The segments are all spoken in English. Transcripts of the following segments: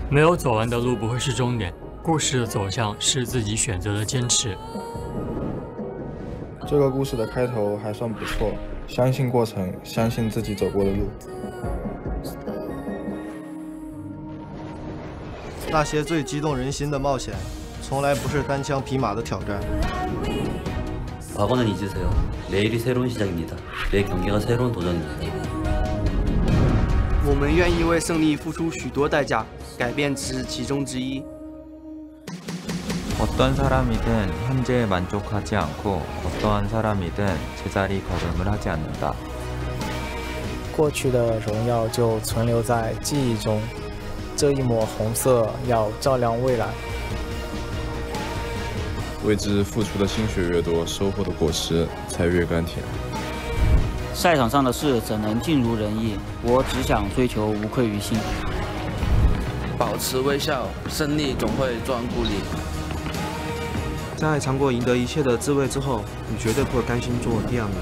没有走完的路不会是终点，故事的走向是自己选择的坚持。这个故事的开头还算不错，相信过程，相信自己走过的路。那些最激动人心的冒险，从来不是单枪匹马的挑战。 과거는 잊으세요. 내일이 새로운 시작입니다. 내 경기가 새로운 도전이에요. 我们愿意为胜利付出许多代价，改变只是其中之一。 어떤 사람이든 현재에 만족하지 않고 어떠한 사람이든 제자리 걸음을 하지 않는다. 过去的荣耀就存留在记忆中，这一抹红色要照亮未来。 为之付出的心血越多，收获的果实才越甘甜。赛场上的事怎能尽如人意？我只想追求无愧于心。保持微笑，胜利总会专顾你。在尝过赢得一切的滋味之后，你绝对不会甘心做第二名。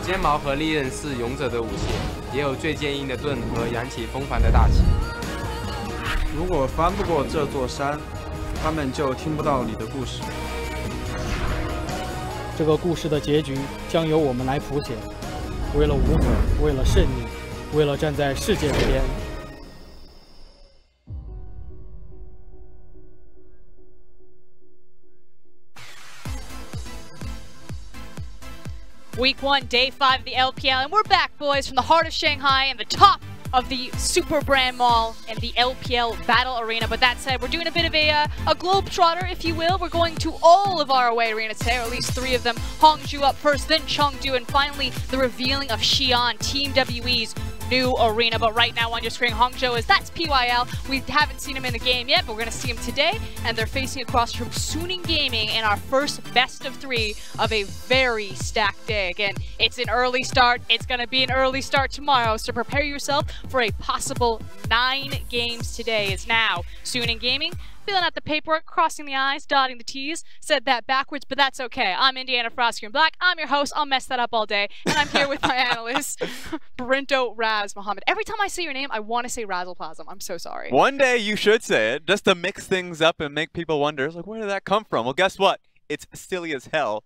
尖矛和利刃是勇者的武器，也有最坚硬的盾和扬起风帆的大旗。如果翻不过这座山， 他们就听不到你的故事。这个故事的结局将由我们来谱写。为了无悔，为了胜利，为了站在世界这边。Week 1, Day 5 of the LPL, and we're back, boys, from the heart of Shanghai and the top of the Super Brand Mall and the LPL Battle Arena. But that said, we're doing a bit of a globetrotter, if you will. We're going to all of our away arenas today, or at least 3 of them. Hangzhou up first, then Chengdu, and finally the revealing of Xi'an, Team WE's new arena. But right now on your screen, Hangzhou that's PYL. We haven't seen him in the game yet, but we're going to see him today. And they're facing across from Suning Gaming in our first best of 3 of a very stacked day. Again, it's an early start. It's going to be an early start tomorrow. So prepare yourself for a possible 9 games today. Is now Suning Gaming filling out the paperwork, crossing the I's, dotting the T's. Said that backwards, but that's okay. I'm Indiana Frosky in Black. I'm your host. I'll mess that up all day. And I'm here with my analyst, Brinto Raz Mohammed. Every time I say your name, I want to say Razzleplasm. I'm so sorry. One day you should say it, just to mix things up and make people wonder, it's like, where did that come from? Well, guess what? It's silly as hell.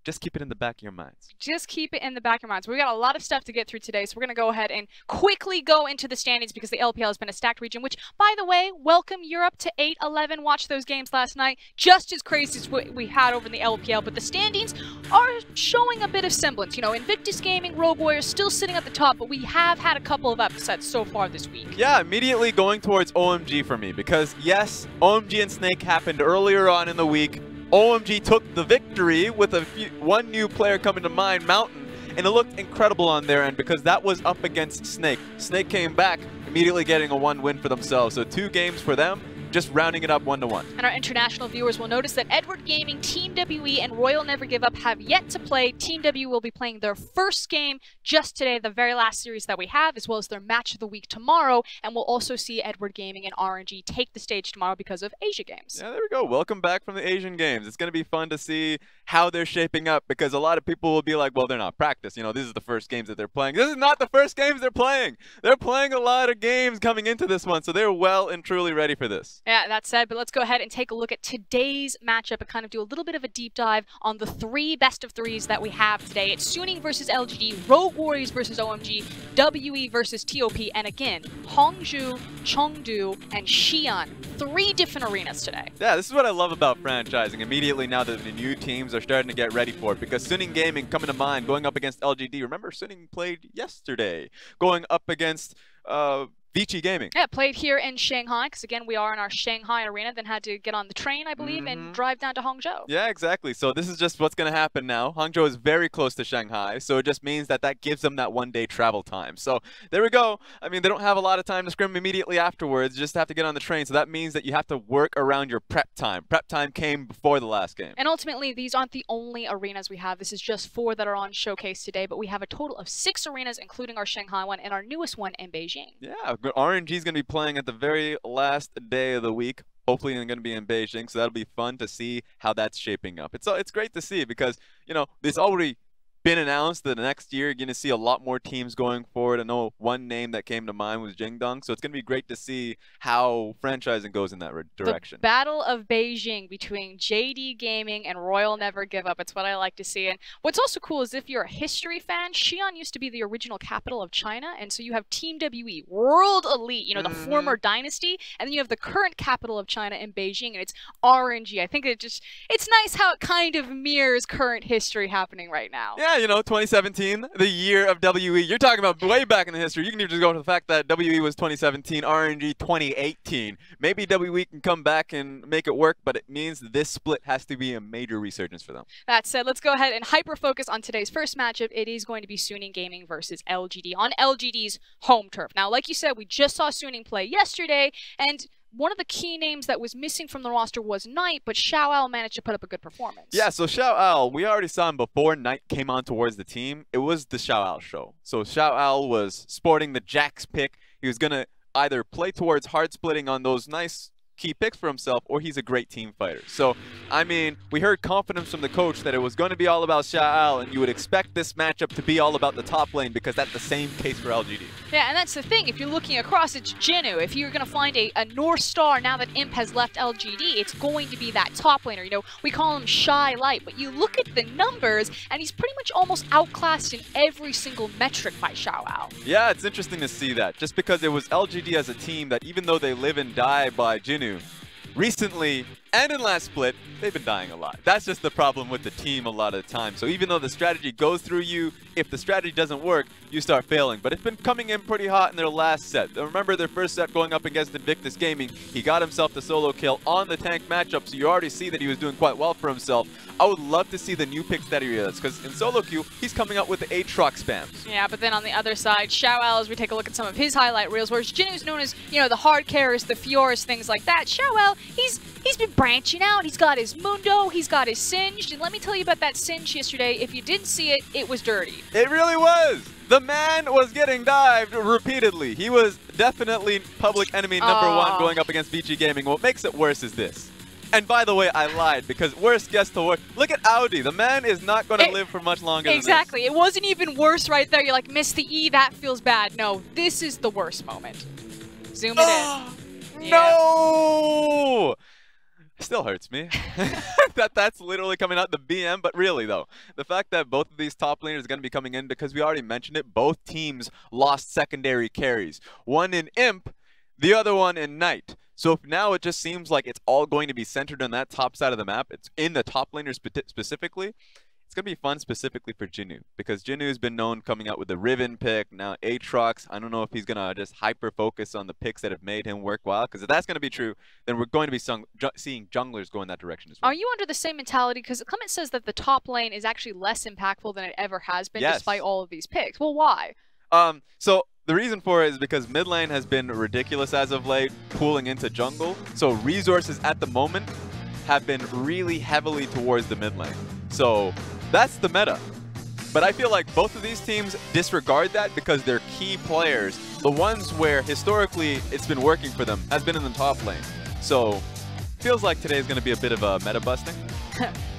Just keep it in the back of your minds. Just keep it in the back of your minds. We got a lot of stuff to get through today, so we're going to go ahead and quickly go into the standings because the LPL has been a stacked region, which, by the way, welcome Europe to 8-11. Watched those games last night. Just as crazy as what we had over in the LPL, but the standings are showing a bit of semblance. You know, Invictus Gaming, Rogue Warriors still sitting at the top, but we have had a couple of upsets so far this week. Yeah, immediately going towards OMG for me because, yes, OMG and Snake happened earlier on in the week. OMG took the victory with one new player coming to mind, Mountain, and it looked incredible on their end because that was up against Snake. Snake came back, immediately getting a 1 win for themselves. So 2 games for them, just rounding it up 1-1. And our international viewers will notice that Edward Gaming, Team WE, and Royal Never Give Up have yet to play. Team W will be playing their first game just today, the very last series that we have, as well as their match of the week tomorrow. And we'll also see Edward Gaming and RNG take the stage tomorrow because of Asia Games. Yeah, there we go. Welcome back from the Asian Games. It's going to be fun to see how they're shaping up because a lot of people will be like, well, they're not practiced. You know, this is the first games that they're playing. This is not the first games they're playing. They're playing a lot of games coming into this one, so they're well and truly ready for this. Yeah, that said, but let's go ahead and take a look at today's matchup and kind of do a little bit of a deep dive on the 3 best of 3s that we have today. It's Suning versus LGD, Rogue Warriors versus OMG, WE versus TOP, and again, Hangzhou, Chengdu, and Xi'an. 3 different arenas today. Yeah, this is what I love about franchising. Immediately now that the new teams are starting to get ready for it because Suning Gaming coming to mind, going up against LGD. Remember, Suning played yesterday, going up against Vici Gaming. Yeah, played here in Shanghai, because again, we are in our Shanghai arena, then had to get on the train, I believe, and drive down to Hangzhou. Yeah, exactly. So this is just what's going to happen now. Hangzhou is very close to Shanghai, so it just means that that gives them that 1-day travel time. So there we go. I mean, they don't have a lot of time to scrim immediately afterwards, just have to get on the train. So that means that you have to work around your prep time. Prep time came before the last game. And ultimately, these aren't the only arenas we have. This is just 4 that are on Showcase today, but we have a total of 6 arenas, including our Shanghai one and our newest one in Beijing. Yeah, RNG is going to be playing at the very last day of the week. Hopefully, they're going to be in Beijing, so that'll be fun to see how that's shaping up. It's great to see because, you know, there's already been announced that next year you're going to see a lot more teams going forward. I know one name that came to mind was Jingdong, so it's going to be great to see how franchising goes in that direction. The Battle of Beijing between JD Gaming and Royal Never Give Up. It's what I like to see. And what's also cool is if you're a history fan, Xi'an used to be the original capital of China, and so you have Team WE, World Elite, you know, the former dynasty, and then you have the current capital of China in Beijing, and it's RNG. I think it's nice how it kind of mirrors current history happening right now. Yeah, you know, 2017, the year of WE. You're talking about way back in the history. You can even just go to the fact that WE was 2017, RNG 2018. Maybe WE can come back and make it work, but it means this split has to be a major resurgence for them. That said, let's go ahead and hyper-focus on today's first matchup. It is going to be Suning Gaming versus LGD on LGD's home turf. Now, like you said, we just saw Suning play yesterday, and one of the key names that was missing from the roster was Knight, but Xiaoao managed to put up a good performance. Yeah, so Xiaoao, we already saw him before Knight came on towards the team. It was the Xiaoao show. So Xiaoao was sporting the Jax pick. He was going to either play towards hard splitting on those nice key picks for himself, or he's a great team fighter. So, I mean, we heard confidence from the coach that it was going to be all about Xiaoao, and you would expect this matchup to be all about the top lane because that's the same case for LGD. Yeah, and that's the thing. If you're looking across, it's Jinnu. If you're going to find a North Star now that Imp has left LGD, it's going to be that top laner. You know, we call him Shy Light, but you look at the numbers, and he's pretty much almost outclassed in every single metric by Xiaoao. Yeah, it's interesting to see that, just because it was LGD as a team that even though they live and die by Jinnu, recently and in last split, they've been dying a lot. That's just the problem with the team a lot of the time. So even though the strategy goes through you, if the strategy doesn't work, you start failing. But it's been coming in pretty hot in their last set. Remember their first set going up against Invictus Gaming. He got himself the solo kill on the tank matchup, so you already see that he was doing quite well for himself. I would love to see the new picks that he does, because in solo queue, he's coming up with the Aatrox spams. Yeah, but then on the other side, Xiaoao, as we take a look at some of his highlight reels, whereas Jinnu's known as, you know, the hard carries, the Fioras, things like that. Xiaoao, he's been branching out. He's got his Mundo, he's got his Singed, and let me tell you about that Singed yesterday. If you didn't see it, it was dirty. It really was! The man was getting dived repeatedly. He was definitely public enemy #1 going up against VG Gaming. What makes it worse is this. And by the way, I lied, because worst gets to worst. Look at Audi. The man is not going to live for much longer than this. Exactly. It wasn't even worse right there. You're like, miss the E, that feels bad. No, this is the worst moment. Zoom it in. No! Still hurts me that's literally coming out the BM, but really though, the fact that both of these top laners are going to be coming in, because we already mentioned it, both teams lost secondary carries. One in Imp, the other one in Knight. So if now it just seems like it's all going to be centered on that top side of the map, it's in the top laner specifically. It's going to be fun specifically for Jinnu, because Jinnu has been known coming out with the Riven pick, now Aatrox. I don't know if he's going to just hyper-focus on the picks that have made him worthwhile, because if that's going to be true, then we're going to be seeing junglers go in that direction as well. Are you under the same mentality? Because Clement says that the top lane is actually less impactful than it ever has been, despite all of these picks. Well, why? So the reason for it is because mid lane has been ridiculous as of late, pooling into jungle. So resources at the moment have been really heavily towards the mid lane. So that's the meta. But I feel like both of these teams disregard that because their key players, the ones where historically it's been working for them, has been in the top lane. So feels like today is going to be a bit of a meta busting.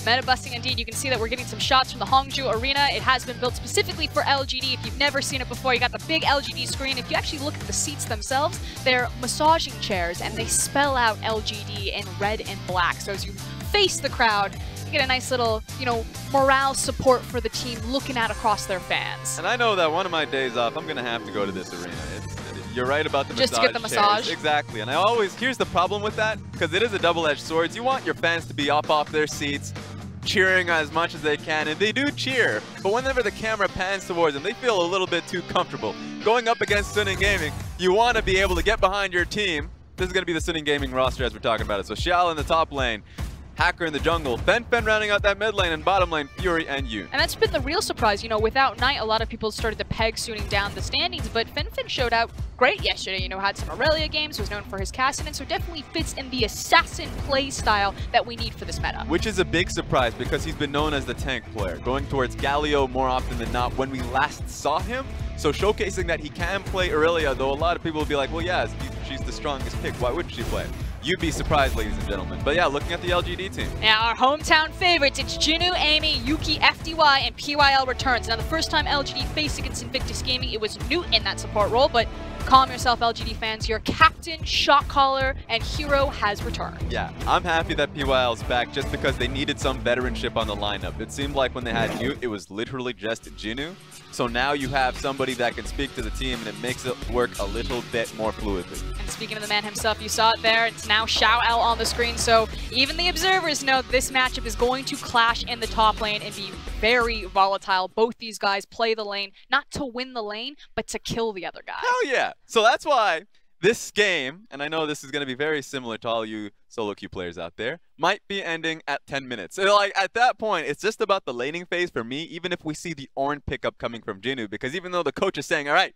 Meta busting indeed. You can see that we're getting some shots from the Hongju Arena. It has been built specifically for LGD. If you've never seen it before, you got the big LGD screen. If you actually look at the seats themselves, they're massaging chairs, and they spell out LGD in red and black. So as you face the crowd, you get a nice little, you know, morale support for the team looking out across their fans. And I know that one of my days off, I'm going to have to go to this arena. You're right about the just massage to get the massage. Chairs. Exactly. And I always, here's the problem with that, because it is a double-edged sword. You want your fans to be up off their seats, cheering as much as they can, and they do cheer. But whenever the camera pans towards them, they feel a little bit too comfortable. Going up against Suning Gaming, you want to be able to get behind your team. This is going to be the Suning Gaming roster as we're talking about it. So Xiao in the top lane, Hacker in the jungle, Fen rounding out that mid lane, and bottom lane, Fury and Yoon. And that's been the real surprise. You know, without Knight, a lot of people started to peg Suning down the standings, but Fen showed out great yesterday. You know, had some Aurelia games, was known for his Cassidy, so definitely fits in the assassin play style that we need for this meta. Which is a big surprise because he's been known as the tank player, going towards Galio more often than not when we last saw him. So showcasing that he can play Aurelia, though a lot of people will be like, well, yeah, she's the strongest pick. Why wouldn't she play? you'd be surprised, ladies and gentlemen. But yeah, looking at the LGD team. Now, our hometown favorites, it's Jinu, Amy, Yuki, FDY, and PYL returns. Now, the first time LGD faced against Invictus Gaming, it was Newt in that support role, but calm yourself, LGD fans. Your captain, shot caller, and hero has returned. Yeah, I'm happy that PYL is back just because they needed some veteranship on the lineup. It seemed like when they had Newt, it was literally just Jinu. So now you have somebody that can speak to the team, and it makes it work a little bit more fluidly. And speaking of the man himself, you saw it there. It's now Xiao Al on the screen, so even the observers know this matchup is going to clash in the top lane and be very volatile. Both these guys play the lane, not to win the lane, but to kill the other guy. Hell yeah! So that's why this game, and I know this is going to be very similar to all you solo queue players out there, might be ending at 10 minutes. So like at that point, it's just about the laning phase for me, even if we see the orange pickup coming from Jinu, because even though the coach is saying, all right,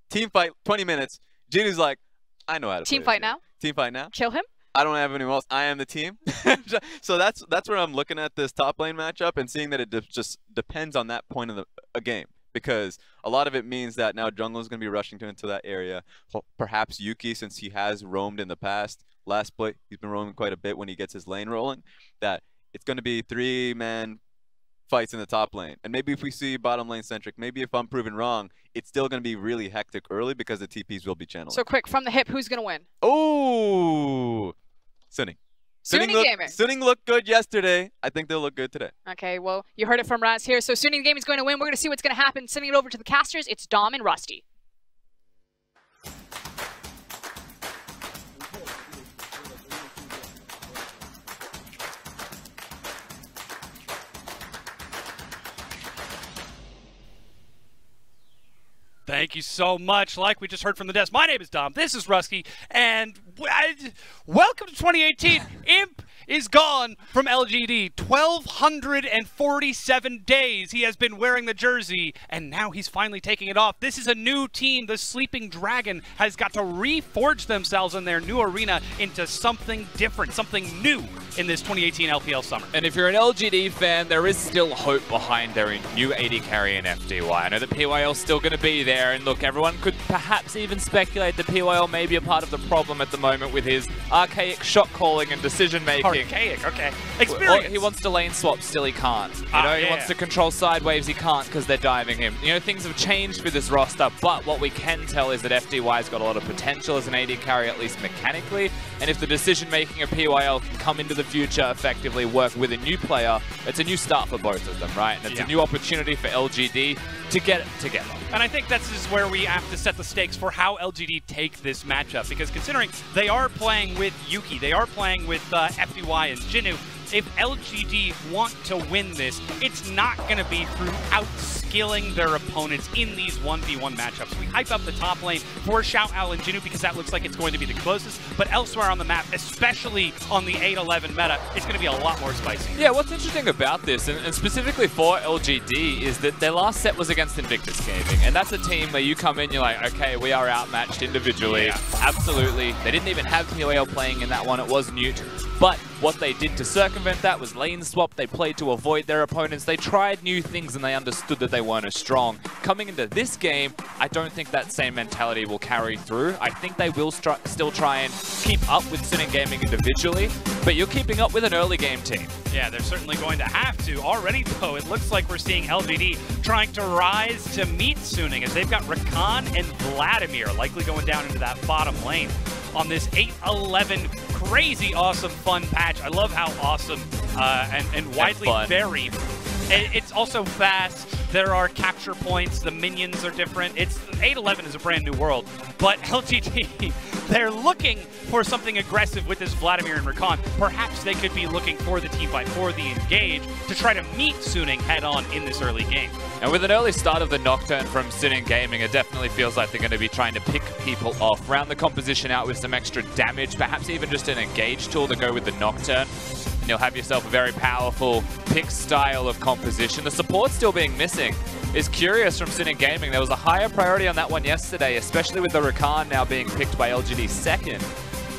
team fight, 20 minutes, Jinu's like, I know how to team play fight now. Team fight now. Kill him. I don't have anyone else. I am the team. So that's where I'm looking at this top lane matchup and seeing that it just depends on that point of a game. Because a lot of it means that now jungle is going to be rushing into that area. Perhaps Yuki, since he has roamed in the past, last play, he's been roaming quite a bit when he gets his lane rolling, that it's going to be 3-man fights in the top lane. And maybe if we see bottom lane centric, maybe if I'm proven wrong, it's still going to be really hectic early because the TPs will be channeled. So quick, from the hip, who's going to win? Oh, Suning. Suning looked good yesterday. I think they'll look good today. Okay, well, you heard it from Raz here. So Suning Gaming is going to win. We're going to see what's going to happen. Sending it over to the casters, it's Dom and Rusty. Thank you so much. Like we just heard from the desk, my name is Dom, this is Rusky, and welcome to 2018. Imp is gone from LGD. 1,247 days he has been wearing the jersey, and now he's finally taking it off. This is a new team. The Sleeping Dragon has got to reforge themselves in their new arena into something different, something new in this 2018 LPL summer. And if you're an LGD fan, there is still hope behind their new AD carry in FDY. I know that PYL's still going to be there, and look, everyone could perhaps even speculate that PYL may be a part of the problem at the moment with his archaic shot calling and decision making. Archaic, okay. Experience. He wants to lane swap, still he can't. You know, he wants to control side waves, he can't because they're diving him. You know, things have changed for this roster, but what we can tell is that FDY's got a lot of potential as an AD carry, at least mechanically, and if the decision making of PYL can come into the future, effectively work with a new player, it's a new start for both of them, right? And it's a new opportunity for LGD to get it together. And I think this is where we have to set the stakes for how LGD take this matchup, because considering they are playing with Yuki, they are playing with FDY and Jinu, if LGD want to win this, it's not going to be through outskilling their opponents in these 1v1 matchups. We hype up the top lane for Xiao Al and Jinu because that looks like it's going to be the closest, but elsewhere on the map, especially on the 8-11 meta, it's going to be a lot more spicy. Yeah, what's interesting about this, and specifically for LGD, is that their last set was against Invictus Gaming, and that's a team where you come in, you're like, okay, we are outmatched individually. Yeah. Absolutely. They didn't even have PYL playing in that one, it was Newt. But what they did to circumvent that was lane swap. They played to avoid their opponents. They tried new things and they understood that they weren't as strong. Coming into this game, I don't think that same mentality will carry through. I think they will still try and keep up with Suning Gaming individually, but you're keeping up with an early game team. Yeah, they're certainly going to have to. Already, though, it looks like we're seeing LGD trying to rise to meet Suning as they've got Rakan and Vladimir likely going down into that bottom lane on this 8-11 crazy awesome fun patch. I love how awesome and widely varied. It's also fast. There are capture points. The minions are different. 8-11 is a brand new world. But LGD, they're looking for something aggressive with this Vladimir and Rakan. Perhaps they could be looking for the teamfight, for the engage, to try to meet Suning head-on in this early game. And with an early start of the Nocturne from Suning Gaming, it definitely feels like they're going to be trying to pick people off, round the composition out with some extra damage, perhaps even just an engage tool to go with the Nocturne. And you'll have yourself a very powerful pick style of composition. The support still being missing is curious from Suning Gaming. There was a higher priority on that one yesterday, especially with the Rakan now being picked by LGD second.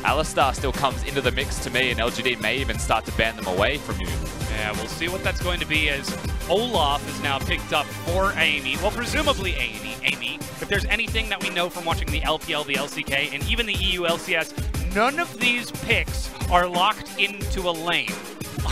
Alistar still comes into the mix to me, and LGD may even start to ban them away from you. Yeah, we'll see what that's going to be as Olaf is now picked up for Amy. Well, presumably Amy. If there's anything that we know from watching the LPL, the LCK, and even the EU LCS, none of these picks are locked into a lane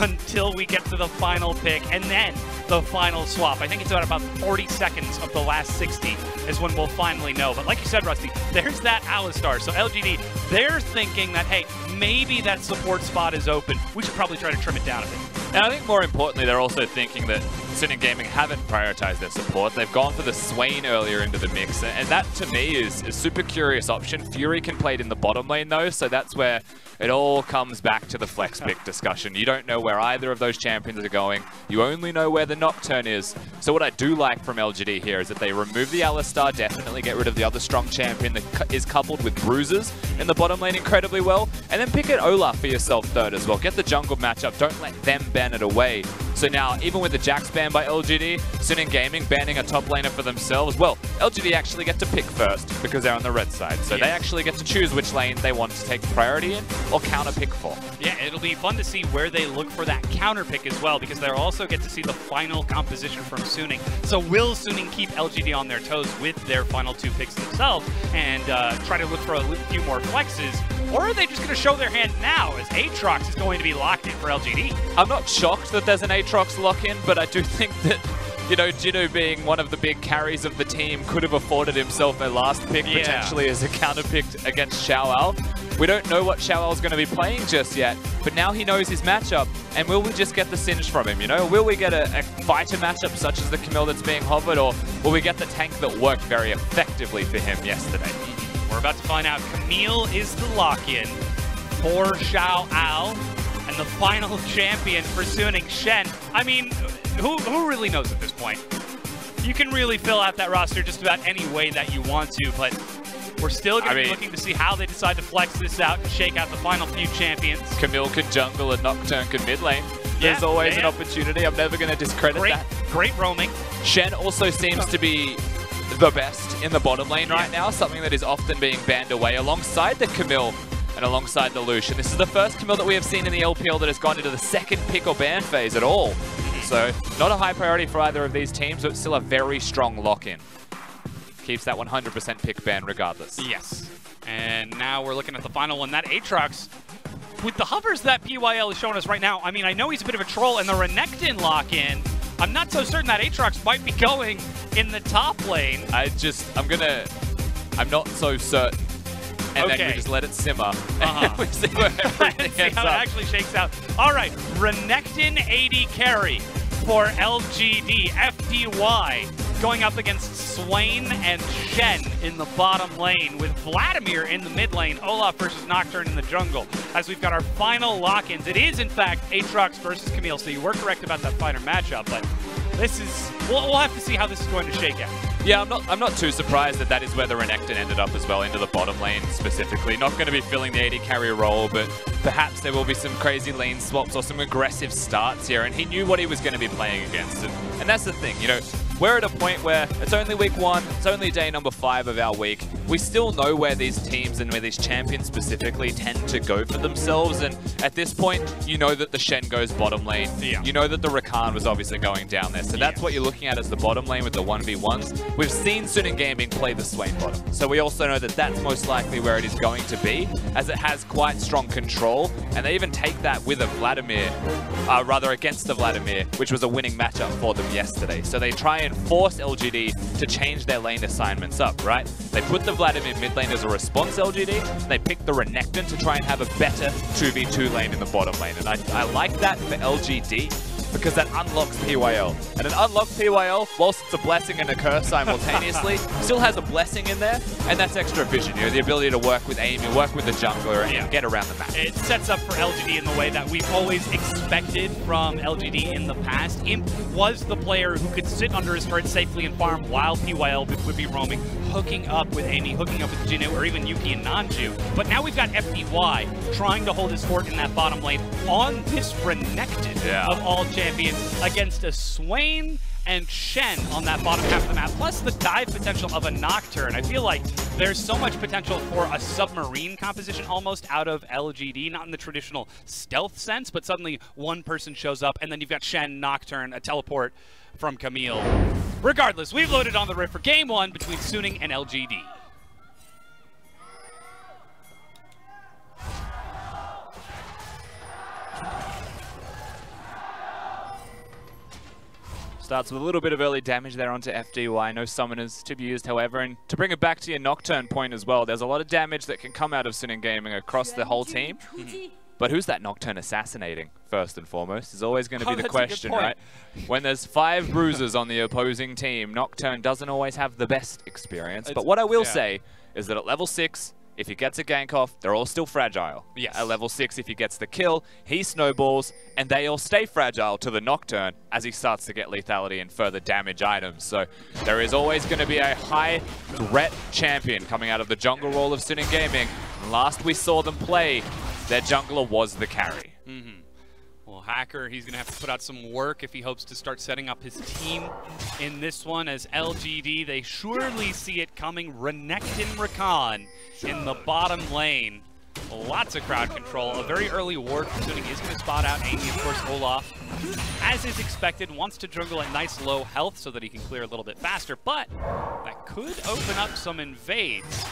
until we get to the final pick and then the final swap. I think it's about 40 seconds of the last 60 is when we'll finally know. But like you said, Rusty, there's that Alistar. So LGD, they're thinking that, hey, maybe that support spot is open. We should probably try to trim it down a bit. And I think more importantly, they're also thinking that Suning Gaming haven't prioritized their support. They've gone for the Swain earlier into the mix, and that to me is a super curious option. Fury can play it in the bottom lane though, so that's where it all comes back to the flex pick discussion. You don't know where either of those champions are going. You only know where the Nocturne is. So what I do like from LGD here is that they remove the Alistar, definitely get rid of the other strong champion that is coupled with bruisers in the bottom lane incredibly well, and then pick an Olaf for yourself third as well. Get the jungle matchup, don't let them ban it away. So now, even with the Jax ban by LGD, Suning Gaming banning a top laner for themselves, well, LGD actually get to pick first because they're on the red side. So they actually get to choose which lane they want to take priority in or counter pick for. Yeah, it'll be fun to see where they look for that counter pick as well, because they'll also get to see the final composition from Suning. So will Suning keep LGD on their toes with their final two picks themselves and try to look for a few more flexes? Or are they just going to show their hand now as Aatrox is going to be locked in for LGD? I'm not shocked that there's an Aatrox lock-in, but I do think that, you know, Jinu being one of the big carries of the team could have afforded himself a last pick potentially as a counter pick against Xiaoao. We don't know what Xiaoao's going to be playing just yet, but now he knows his matchup, and will we just get the Singe from him, you know? Will we get a fighter matchup such as the Camille that's being hovered, or will we get the tank that worked very effectively for him yesterday? We're about to find out. Camille is the lock-in for Xiaoao, and the final champion for Suning, Shen. I mean, who really knows at this point? You can really fill out that roster just about any way that you want to, but we're still going to be looking to see how they decide to flex this out and shake out the final few champions. Camille can jungle and Nocturne can mid lane. There's always an opportunity. I'm never going to discredit that. Great roaming. Shen also seems to be the best in the bottom lane right now, something that is often being banned away alongside the Camille and alongside the Lucian. This is the first Camille that we have seen in the LPL that has gone into the second pick or ban phase at all. So not a high priority for either of these teams, but still a very strong lock-in. Keeps that 100% pick ban regardless. Yes. And now we're looking at the final one. That Aatrox, with the hovers that PYL is showing us right now, I mean, I know he's a bit of a troll, and the Renekton lock-in, I'm not so certain that Aatrox might be going in the top lane. I'm not so certain. And then we just let it simmer. And we see where everything ends up. It actually shakes out. All right, Renekton AD carry for LGD. FDY going up against Swain and Shen in the bottom lane, with Vladimir in the mid lane, Olaf versus Nocturne in the jungle. As we've got our final lock-ins, it is in fact Aatrox versus Camille, so you were correct about that fighter matchup, but this is, we'll have to see how this is going to shake out. Yeah, I'm not too surprised that that is where the Renekton ended up as well, into the bottom lane specifically. Not going to be filling the AD carry role, but perhaps there will be some crazy lane swaps or some aggressive starts here, and he knew what he was going to be playing against. And that's the thing, you know, we're at a point where it's only week 1, it's only day number 5 of our week. We still know where these teams and where these champions specifically tend to go for themselves, and at this point, you know that the Shen goes bottom lane. Yeah. You know that the Rakan was obviously going down there, so that's what you're looking at as the bottom lane with the 1v1s. We've seen Suning Gaming play the Swain bottom, so we also know that that's most likely where it is going to be, as it has quite strong control, and they even take that with a Vladimir, rather against the Vladimir, which was a winning matchup for them yesterday. So they try and force LGD to change their lane assignments up, right? They put the Vladimir mid lane as a response LGD, they pick the Renekton to try and have a better 2v2 lane in the bottom lane, and I like that for LGD, because that unlocks PYL. And an unlocked PYL, whilst it's a blessing and a curse simultaneously, still has a blessing in there, and that's extra vision, you know, the ability to work with aim, you work with the jungler, and get around the map. It sets up for LGD in the way that we've always expected from LGD in the past. Imp was the player who could sit under his turret safely and farm while PYL would be roaming, hooking up with Amy, hooking up with Jinu, or even Yuki and Nanju. But now we've got FDY trying to hold his fort in that bottom lane on this Renekton of all champions against a Swain and Shen on that bottom half of the map, plus the dive potential of a Nocturne. I feel like there's so much potential for a submarine composition almost out of LGD, not in the traditional stealth sense, but suddenly one person shows up, and then you've got Shen, Nocturne, a teleport from Camille. Regardless, we've loaded on the rift for Game 1 between Suning and LGD. Starts with a little bit of early damage there onto FDY. No summoners to be used, however. And to bring it back to your Nocturne point as well, there's a lot of damage that can come out of Suning Gaming across the whole team. But who's that Nocturne assassinating, first and foremost, is always going to be the question, right? When there's 5 bruisers on the opposing team, Nocturne doesn't always have the best experience. But what I will say is that at level 6, if he gets a gank off, they're all still fragile. Yes. At level 6, if he gets the kill, he snowballs, and they all stay fragile to the Nocturne as he starts to get lethality and further damage items. So there is always going to be a high threat champion coming out of the jungle role of Suning Gaming. And last we saw them play, their jungler was the carry. Well, FLICKR, he's going to have to put out some work if he hopes to start setting up his team in this one. As LGD, they surely see it coming. Renekton Rakan in the bottom lane. Lots of crowd control. A very early ward from Suning is going to spot out Amy. Of course, Olaf, as is expected, wants to jungle at nice low health so that he can clear a little bit faster. But that could open up some invades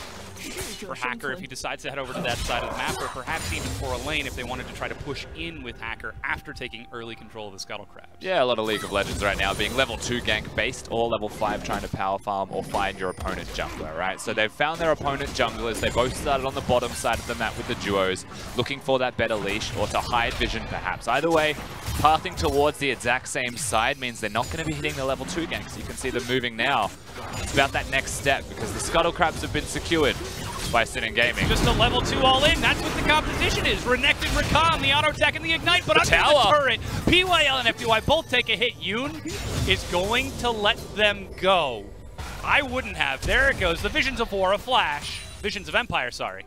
for FLICKR if he decides to head over to that side of the map, or perhaps even for a lane if they wanted to try to push in with FLICKR after taking early control of the Scuttle Crabs. Yeah, a lot of League of Legends right now being level 2 gank based, or level 5 trying to power farm or find your opponent jungler, right? So they've found their opponent junglers. They both started on the bottom side of the map with the duos, looking for that better leash or to hide vision perhaps. Either way, pathing towards the exact same side means they're not going to be hitting the level 2 ganks. You can see them moving now. It's about that next step because the Scuttle Crabs have been secured by Suning Gaming. Just a level 2 all in. That's what the competition is. Renekton Rakan, the auto attack and the ignite, but under the turret. PYL and FDY both take a hit. Yoon is going to let them go. I wouldn't have. There it goes. The Visions of War, a flash. Visions of Empire, sorry.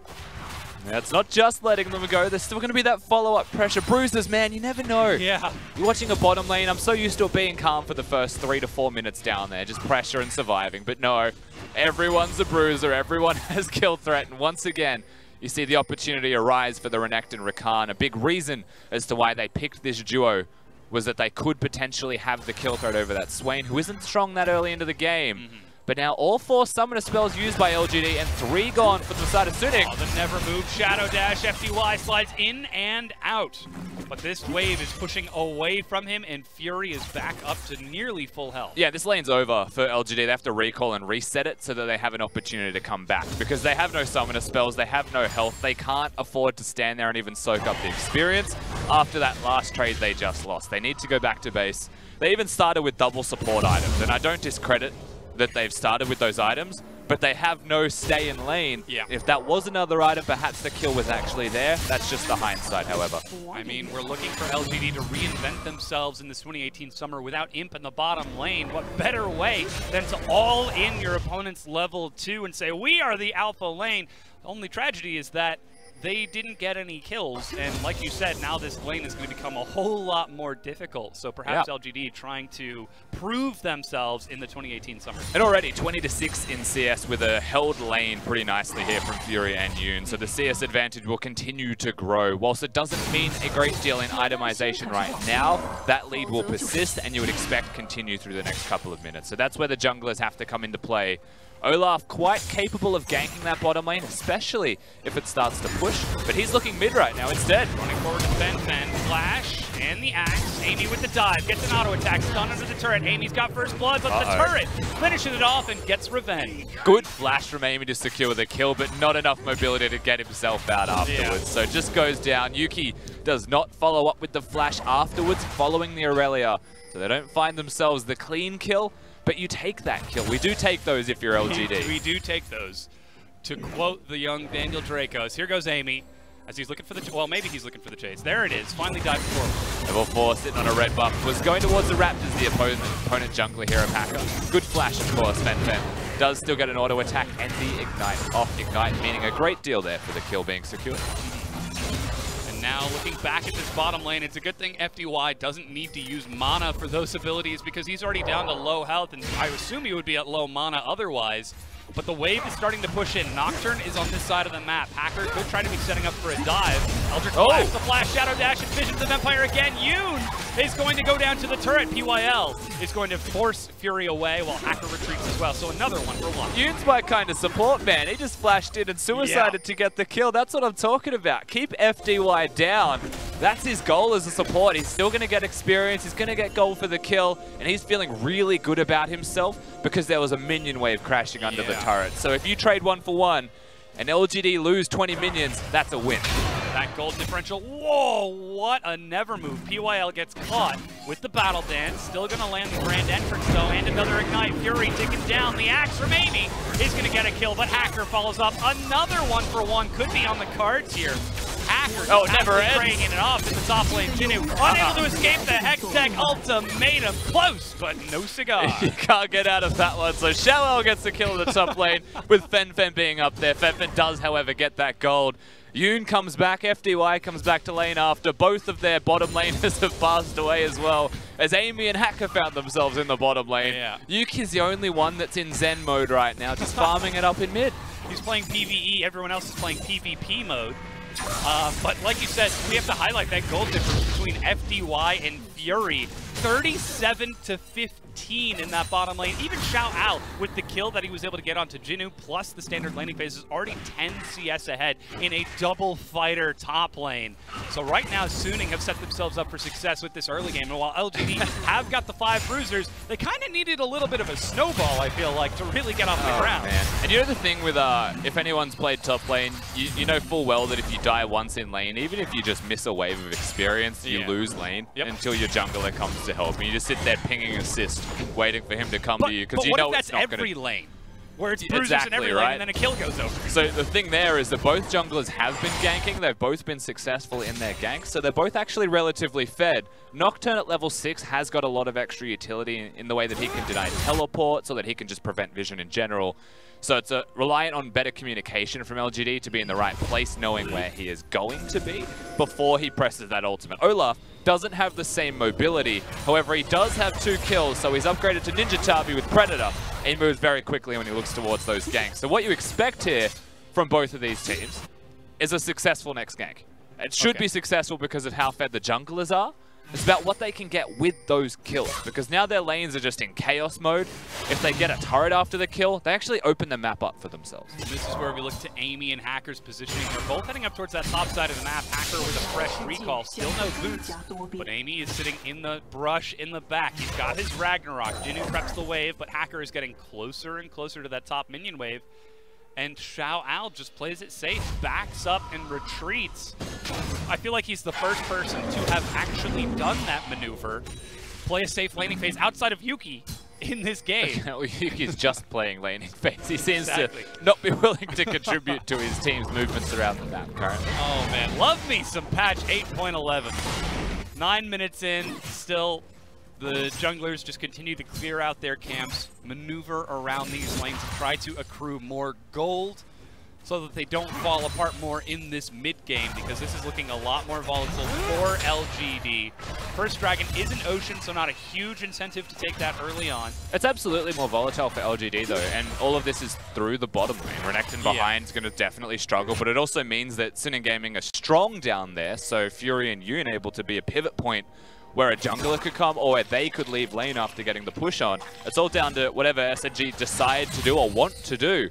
Yeah, it's not just letting them go. There's still going to be that follow-up pressure. Bruisers, man, you never know. Yeah. You're watching a bottom lane. I'm so used to it being calm for the first 3 to 4 minutes down there, just pressure and surviving. But no, everyone's a bruiser. Everyone has kill threat. And once again, you see the opportunity arise for the Renekton Rakan. A big reason as to why they picked this duo was that they could potentially have the kill threat over that Swain, who isn't strong that early into the game. But now all 4 summoner spells used by LGD and 3 gone from the side of Suning. Oh, the never move Shadow Dash. FDY slides in and out. But this wave is pushing away from him, and Fury is back up to nearly full health. Yeah, this lane's over for LGD. They have to recall and reset it so that they have an opportunity to come back. Because they have no summoner spells, they have no health. They can't afford to stand there and even soak up the experience after that last trade they just lost. They need to go back to base. They even started with double support items, and I don't discredit that they've started with those items, but they have no stay in lane. Yeah. If that was another item, perhaps the kill was actually there. That's just the hindsight, however. I mean, we're looking for LGD to reinvent themselves in this 2018 summer without Imp in the bottom lane. What better way than to all in your opponent's level 2 and say, we are the alpha lane. The only tragedy is that they didn't get any kills, and like you said, now this lane is going to become a whole lot more difficult. So perhaps LGD trying to prove themselves in the 2018 summer. And already 20-6 in CS with a held lane pretty nicely here from Fury and Yoon. So the CS advantage will continue to grow. Whilst it doesn't mean a great deal in itemization right now, that lead will persist and you would expect continue through the next couple of minutes. So that's where the junglers have to come into play. Olaf quite capable of ganking that bottom lane, especially if it starts to push, but he's looking mid right now instead. Running forward to Ben, flash, and the axe. Amy with the dive, gets an auto attack, stun under the turret. Amy's got first blood, but the turret finishes it off and gets revenge. Good flash from Amy to secure the kill, but not enough mobility to get himself out afterwards. So just goes down. Yuki does not follow up with the flash afterwards, following the Aurelia. So they don't find themselves the clean kill, but you take that kill. We do take those if you're LGD. We do take those. To quote the young Daniel Dracos, here goes Amy, as he's looking for the, well, maybe he's looking for the chase. There it is, finally dived forward. Level 4 sitting on a red buff, was going towards the Raptors, the opponent jungler here of FLICKR. Good flash, of course, Fen does still get an auto attack and the ignite off ignite, meaning a great deal there for the kill being secured. Now, looking back at this bottom lane, it's a good thing FDY doesn't need to use mana for those abilities because he's already down to low health, and I assume he would be at low mana otherwise. But the wave is starting to push in. Nocturne is on this side of the map. FLICKR could try to be setting up for a dive. Eldritch Blast, the flash, Shadow Dash, and Visions of Empire again. Yoon is going to go down to the turret. PYL is going to force Fury away while FLICKR retreats as well. So another one for one. Yoon's my kind of support, man. He just flashed in and suicided to get the kill. That's what I'm talking about. Keep FDY down. That's his goal as a support. He's still going to get experience. He's going to get gold for the kill. And he's feeling really good about himself because there was a minion wave crashing under the turret. So if you trade 1-for-1 and LGD lose 20 minions, that's a win. That gold differential. Whoa, what a never move. PYL gets caught with the battle dance. Still going to land the grand entrance though, and another ignite. Fury taking down. The axe from Amy is going to get a kill, but Hacker follows up. Another 1-for-1 could be on the cards here. Hacker never ends. Breaking it off in the top lane. Jinu unable to escape the Hextech ultimatum. Close, but no cigar. You can't get out of that one. So Shao gets the kill in the top lane with Fen being up there. Fen does, however, get that gold. Yoon comes back, FDY comes back to lane after. Both of their bottom laners have passed away as well, as Amy and Hacker found themselves in the bottom lane. Yeah. Yuki's the only one that's in Zen mode right now, just farming it up in mid. He's playing PvE, everyone else is playing PvP mode. But like you said, we have to highlight that gold difference between FDY and Fury. 37-15 in that bottom lane. Even Xiao Ao with the kill that he was able to get onto Jinu, plus the standard laning phase, is already 10 CS ahead in a double fighter top lane. So right now, Suning have set themselves up for success with this early game. And while LGD have got the 5 bruisers, they kind of needed a little bit of a snowball, I feel like, to really get off the ground. Man. And you know the thing with, if anyone's played top lane, you know full well that if you die once in lane, even if you just miss a wave of experience, you lose lane until your jungler comes to help. And you just sit there pinging assist, waiting for him to come to you, because you know it's not going to... But what if that's every lane? Where it's bruisers in every lane and then a kill goes over. So the thing there is that both junglers have been ganking. They've both been successful in their ganks, so they're both actually relatively fed. Nocturne at level 6 has got a lot of extra utility in the way that he can deny teleport, so that he can just prevent vision in general. So it's reliant on better communication from LGD to be in the right place, knowing where he is going to be before he presses that ultimate. Olaf doesn't have the same mobility. However, he does have 2 kills, so he's upgraded to Ninja Tabi with Predator. He moves very quickly when he looks towards those ganks. So what you expect here from both of these teams is a successful next gank. It should be successful because of how fed the junglers are. It's about what they can get with those kills, because now their lanes are just in chaos mode. If they get a turret after the kill, they actually open the map up for themselves. And this is where we look to Amy and Hacker's positioning. They're both heading up towards that top side of the map. Hacker with a fresh recall, still no boots, but Amy is sitting in the brush in the back. He's got his Ragnarok. Jinu preps the wave, but Hacker is getting closer and closer to that top minion wave. And Xiao Ao just plays it safe, backs up and retreats. I feel like he's the first person to have actually done that maneuver. Play a safe laning phase outside of Yuki in this game. Well, Yuki's just playing laning phase. He seems to not be willing to contribute to his team's movements around the map currently. Oh man, love me some patch 8.11. 9 minutes in, still the junglers just continue to clear out their camps, maneuver around these lanes, and try to accrue more gold so that they don't fall apart more in this mid-game, because this is looking a lot more volatile for LGD. First Dragon is an ocean, so not a huge incentive to take that early on. It's absolutely more volatile for LGD though, and all of this is through the bottom lane. Renekton behind is going to definitely struggle, but it also means that Sin and Gaming are strong down there, so Fury and Yoon able to be a pivot point where a jungler could come or where they could leave lane after getting the push on. It's all down to whatever SNG decide to do or want to do.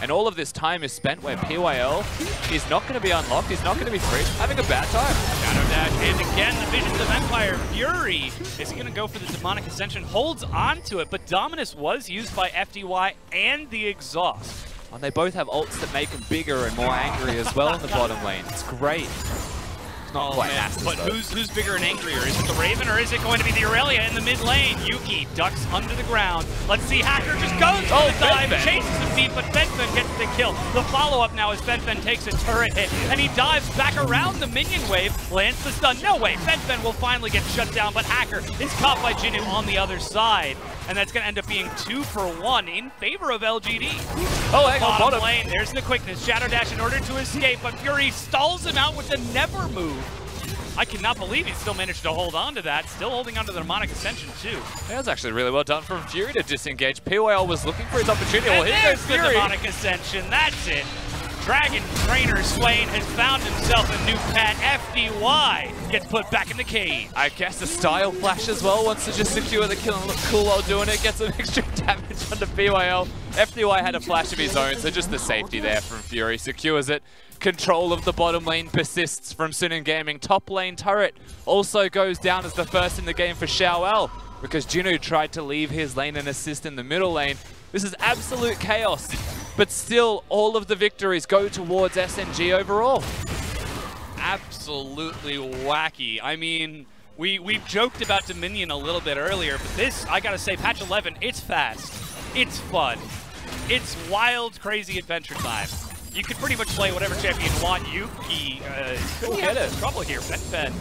And all of this time is spent where PYL is not going to be unlocked, he's not going to be free, having a bad time. Shadow Dash, and again, the Visions of Empire. Fury is going to go for the Demonic Ascension, holds on to it, but Dominus was used by FDY and the Exhaust. And they both have ults that make them bigger and more angry as well in the bottom lane. It's great. Not quite massive, but who's bigger and angrier? Is it the Raven or is it going to be the Aurelia in the mid lane? Yuki ducks under the ground. Let's see, Hacker just goes for the dive, chases the feet, but Fenfen gets the kill. The follow-up now is Fenfen takes a turret hit, and he dives back around the minion wave, lands the stun. No way, Fenfen will finally get shut down, but Hacker is caught by Jinu on the other side. And that's going to end up being 2 for 1 in favor of LGD. Oh, hang on, bottom lane, there's the quickness. Shadow Dash in order to escape, but Fury stalls him out with the never move. I cannot believe he still managed to hold on to that. Still holding on to the Demonic Ascension, too. That was actually really well done from Fury to disengage. PYL was looking for his opportunity. And there's the Demonic Ascension. That's it. Dragon Trainer Swain has found himself a new pet. FDY gets put back in the cage. I guess a style flash as well wants to just secure the kill and look cool while doing it. Gets some extra damage onto PYL. FDY had a flash of his own, so just the safety there from Fury secures it. Control of the bottom lane persists from Suning Gaming. Top lane turret also goes down as the first in the game for Xiaoel because Jinu tried to leave his lane and assist in the middle lane. This is absolute chaos, but still all of the victories go towards SNG overall. Absolutely wacky. I mean, we joked about Dominion a little bit earlier, but this, I gotta say, patch 11, it's fast, it's fun, it's wild, crazy adventure time. You could pretty much play whatever champion you want. Yuki couldn't get it. Trouble here. Fen.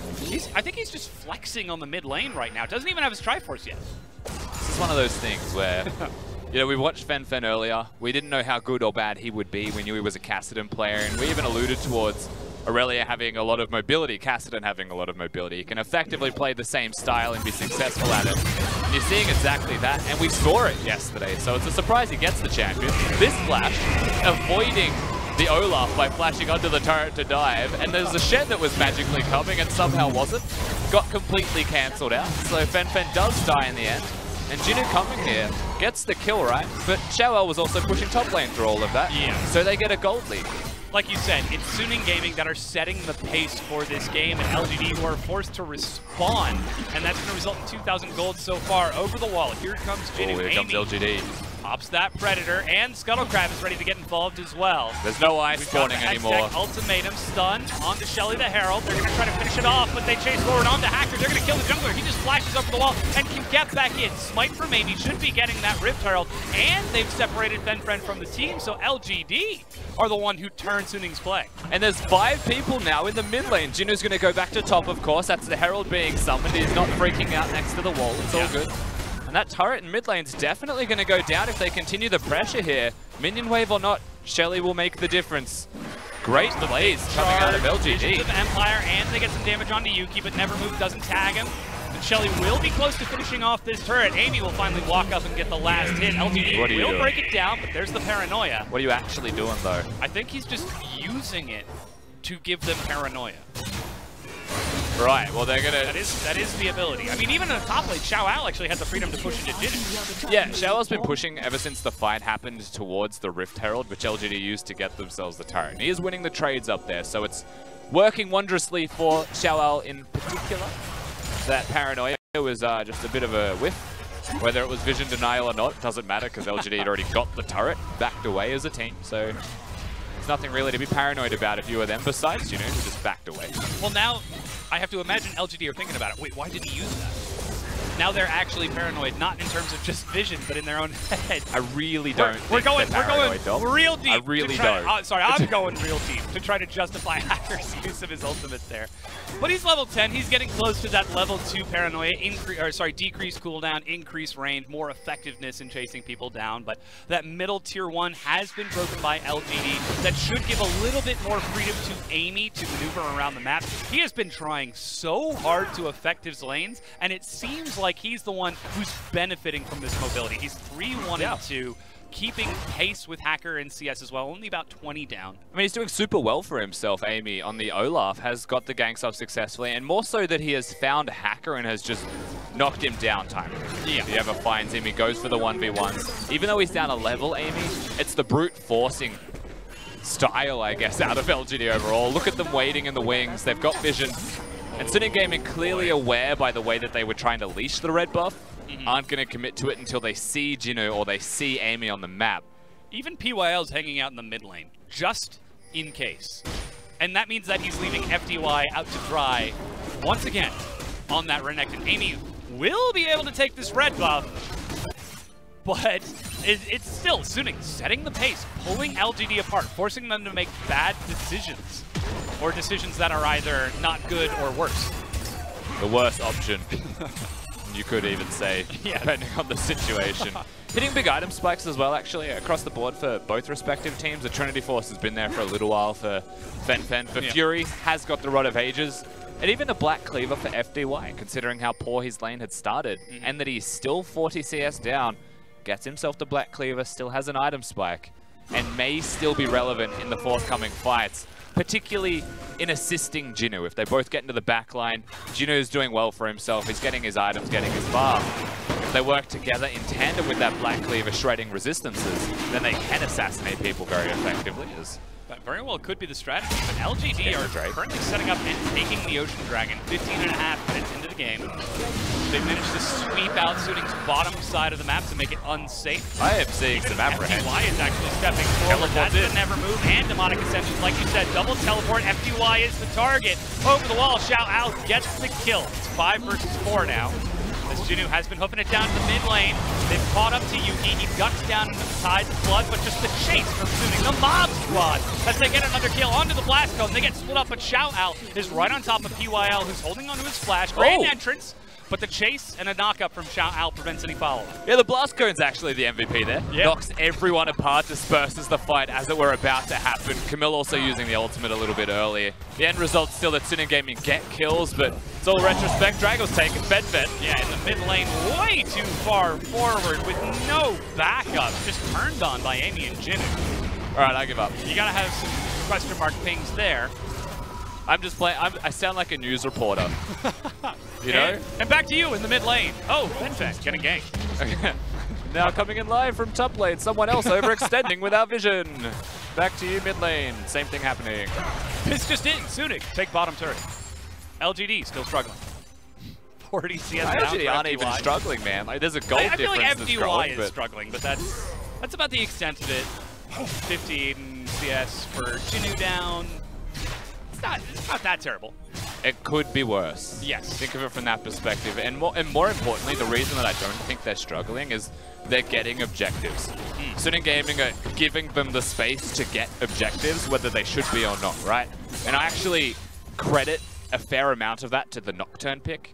I think he's just flexing on the mid lane right now. Doesn't even have his Triforce yet. This is one of those things where, you know, we watched Fen earlier. We didn't know how good or bad he would be. We knew he was a Kassadin player, and we even alluded towards Aurelia having a lot of mobility, Kassadin having a lot of mobility. He can effectively play the same style and be successful at it. And you're seeing exactly that, and we saw it yesterday. So it's a surprise he gets the champion. This flash, avoiding the Olaf by flashing under the turret to dive, and there's a shed that was magically coming and somehow wasn't. Got completely cancelled out, so Fen does die in the end. And Jinu coming here gets the kill, right? But Xiaoel was also pushing top lane through all of that, so they get a gold lead. Like you said, it's Suning Gaming that are setting the pace for this game, and LGD who are forced to respond, and that's going to result in 2,000 gold so far. Over the wall, here comes Jinu. Here comes LGD. Pops that Predator, and Scuttlecrab is ready to get involved as well. There's no ice spawning anymore. Ultimatum stun onto Shelly the Herald. They're going to try to finish it off, but they chase forward onto Hacker. They're going to kill the jungler. He just flashes over the wall and can get back in. Smite for maybe should be getting that Rift Herald, and they've separated Fen from the team, so LGD are the one who turns Suning's play. And there's 5 people now in the mid lane. Jinu's going to go back to top, of course. That's the Herald being summoned. He's not freaking out next to the wall. It's all good. And that turret in mid lane's definitely going to go down if they continue the pressure here. Minion wave or not, Shelly will make the difference. Great plays coming out of LGD. Of Empire, and they get some damage onto Yuki, but Nevermove doesn't tag him. And Shelly will be close to finishing off this turret. Amy will finally walk up and get the last hit. LGD will break it down, but there's the paranoia. What are you actually doing, though? I think he's just using it to give them paranoia. Right, well they're gonna... That is the ability. I mean, even in the top lane, Xiaoel actually had the freedom to push into Jinu. Yeah, Xiaoel's been pushing ever since the fight happened towards the Rift Herald, which LGD used to get themselves the turret. And he is winning the trades up there, so it's working wondrously for Xiaoel in particular. That paranoia was just a bit of a whiff. Whether it was vision denial or not, doesn't matter, because LGD had already got the turret, backed away as a team, so... there's nothing really to be paranoid about if you were them, besides, you know, who just backed away. Well, now I have to imagine LGD are thinking about it. Wait, why did he use that? Now they're actually paranoid, not in terms of just vision, but in their own head. I really don't. We're going real deep. I really don't. Sorry, I'm going real deep to try to justify Hacker's use of his ultimate there. But he's level 10. He's getting close to that level 2 paranoia. Decreased cooldown, increased range, more effectiveness in chasing people down. But that middle tier 1 has been broken by LGD. That should give a little bit more freedom to Amy to maneuver around the map. He has been trying so hard to affect his lanes, and it seems like he's the one who's benefiting from this mobility. He's 3-1-2, keeping pace with Hacker and CS as well, only about 20 down. I mean, he's doing super well for himself. Amy on the Olaf has got the ganks up successfully, and more so that he has found Hacker and has just knocked him down time. Yeah. If he ever finds him, he goes for the 1v1s. Even though he's down a level, Amy, it's the brute forcing style, I guess, out of LGD overall. Look at them waiting in the wings. They've got vision. And Suning Gaming, clearly aware by the way that they were trying to leash the red buff, aren't going to commit to it until they see Jinu or they see Amy on the map. Even PYL's hanging out in the mid lane, just in case. And that means that he's leaving FDY out to dry once again on that Renekton. Amy will be able to take this red buff, but it's still Suning setting the pace, pulling LGD apart, forcing them to make bad decisions. Or decisions that are either not good or worse. The worst option, you could even say, depending on the situation. Hitting big item spikes as well, actually, across the board for both respective teams. The Trinity Force has been there for a little while for Fen. For Fury, has got the Rod of Ages. And even a Black Cleaver for FDY, considering how poor his lane had started. And that he's still 40 CS down. Gets himself the Black Cleaver, still has an item spike. And may still be relevant in the forthcoming fights. Particularly in assisting Jinu. If they both get into the back line, Jinu's doing well for himself. He's getting his items, getting his bar. If they work together in tandem with that Black Cleaver shredding resistances, then they can assassinate people very effectively. very well could be the strategy, but LGD are currently setting up and taking the Ocean Dragon 15.5 minutes into the game. They managed to sweep out Suning's bottom side of the map to make it unsafe. I am seeing some apprehension. FDY is actually stepping forward. That's the never move and demonic ascension. Like you said, double teleport. FDY is the target. Over the wall, Xiao Ao gets the kill. It's 5 versus 4 now. As Jinu has been hoofing it down to the mid lane. They've caught up to Yuki. He ducks down inside the flood, but just the chase from Suning. The mob squad, as they get another kill onto the blast cone. They get split up, but Xiao Ao is right on top of PYL, who's holding onto his flash. Great entrance. But the chase and a knock-up from Xiao Ao prevents any follow-up. Yeah, the blast cone's actually the MVP there. Yep. Knocks everyone apart, disperses the fight as it were about to happen. Camille also using the ultimate a little bit earlier. The end result still that Suning Gaming get kills, but it's all retrospect. Drago's taking Fed. Yeah, in the mid lane, way too far forward with no backup. Just turned on by Amy and Jinu. All right, I give up. You gotta have some question mark pings there. I'm just playing. I sound like a news reporter. You know? And back to you in the mid lane. Oh, Fed getting ganked. Now coming in live from top lane, someone else overextending without vision. Back to you mid lane. Same thing happening. It's just in. Suning take bottom turret. LGD still struggling. 40 CS down LGD aren't even struggling, man. Like, there's a gold difference. I feel like FDY is but struggling, but that's about the extent of it. 15 CS for Jinu down. It's not that terrible. It could be worse. Yes. Think of it from that perspective. And more importantly, the reason that I don't think they're struggling is they're getting objectives. Suning Gaming are giving them the space to get objectives, whether they should be or not, right? And I actually credit a fair amount of that to the Nocturne pick.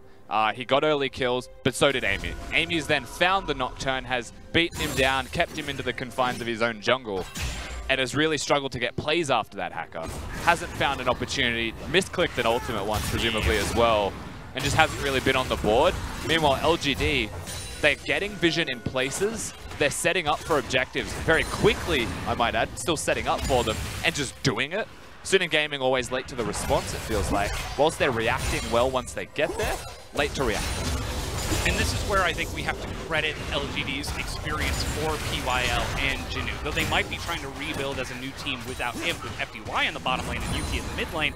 He got early kills, but so did Amy. Amy's then found the Nocturne, has beaten him down, kept him into the confines of his own jungle, and has really struggled to get plays after that hacker. Hasn't found an opportunity, misclicked an ultimate once presumably as well, and just hasn't really been on the board. Meanwhile, LGD, they're getting vision in places, they're setting up for objectives very quickly, I might add, still setting up for them, and just doing it. Suning Gaming always late to the response, it feels like. Whilst they're reacting well once they get there, late to react. And this is where I think we have to credit LGD's experience for PYL and Jinu. Though they might be trying to rebuild as a new team without him, with FDY in the bottom lane and Yuki in the mid lane,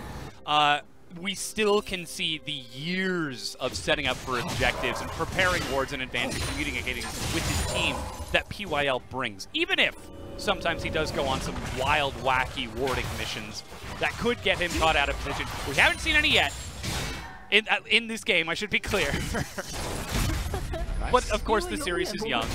we still can see the years of setting up for objectives and preparing wards in advance and communicating with his team that PYL brings. Even if sometimes he does go on some wild, wacky warding missions that could get him caught out of position. We haven't seen any yet. In this game, I should be clear. But of course the series is young.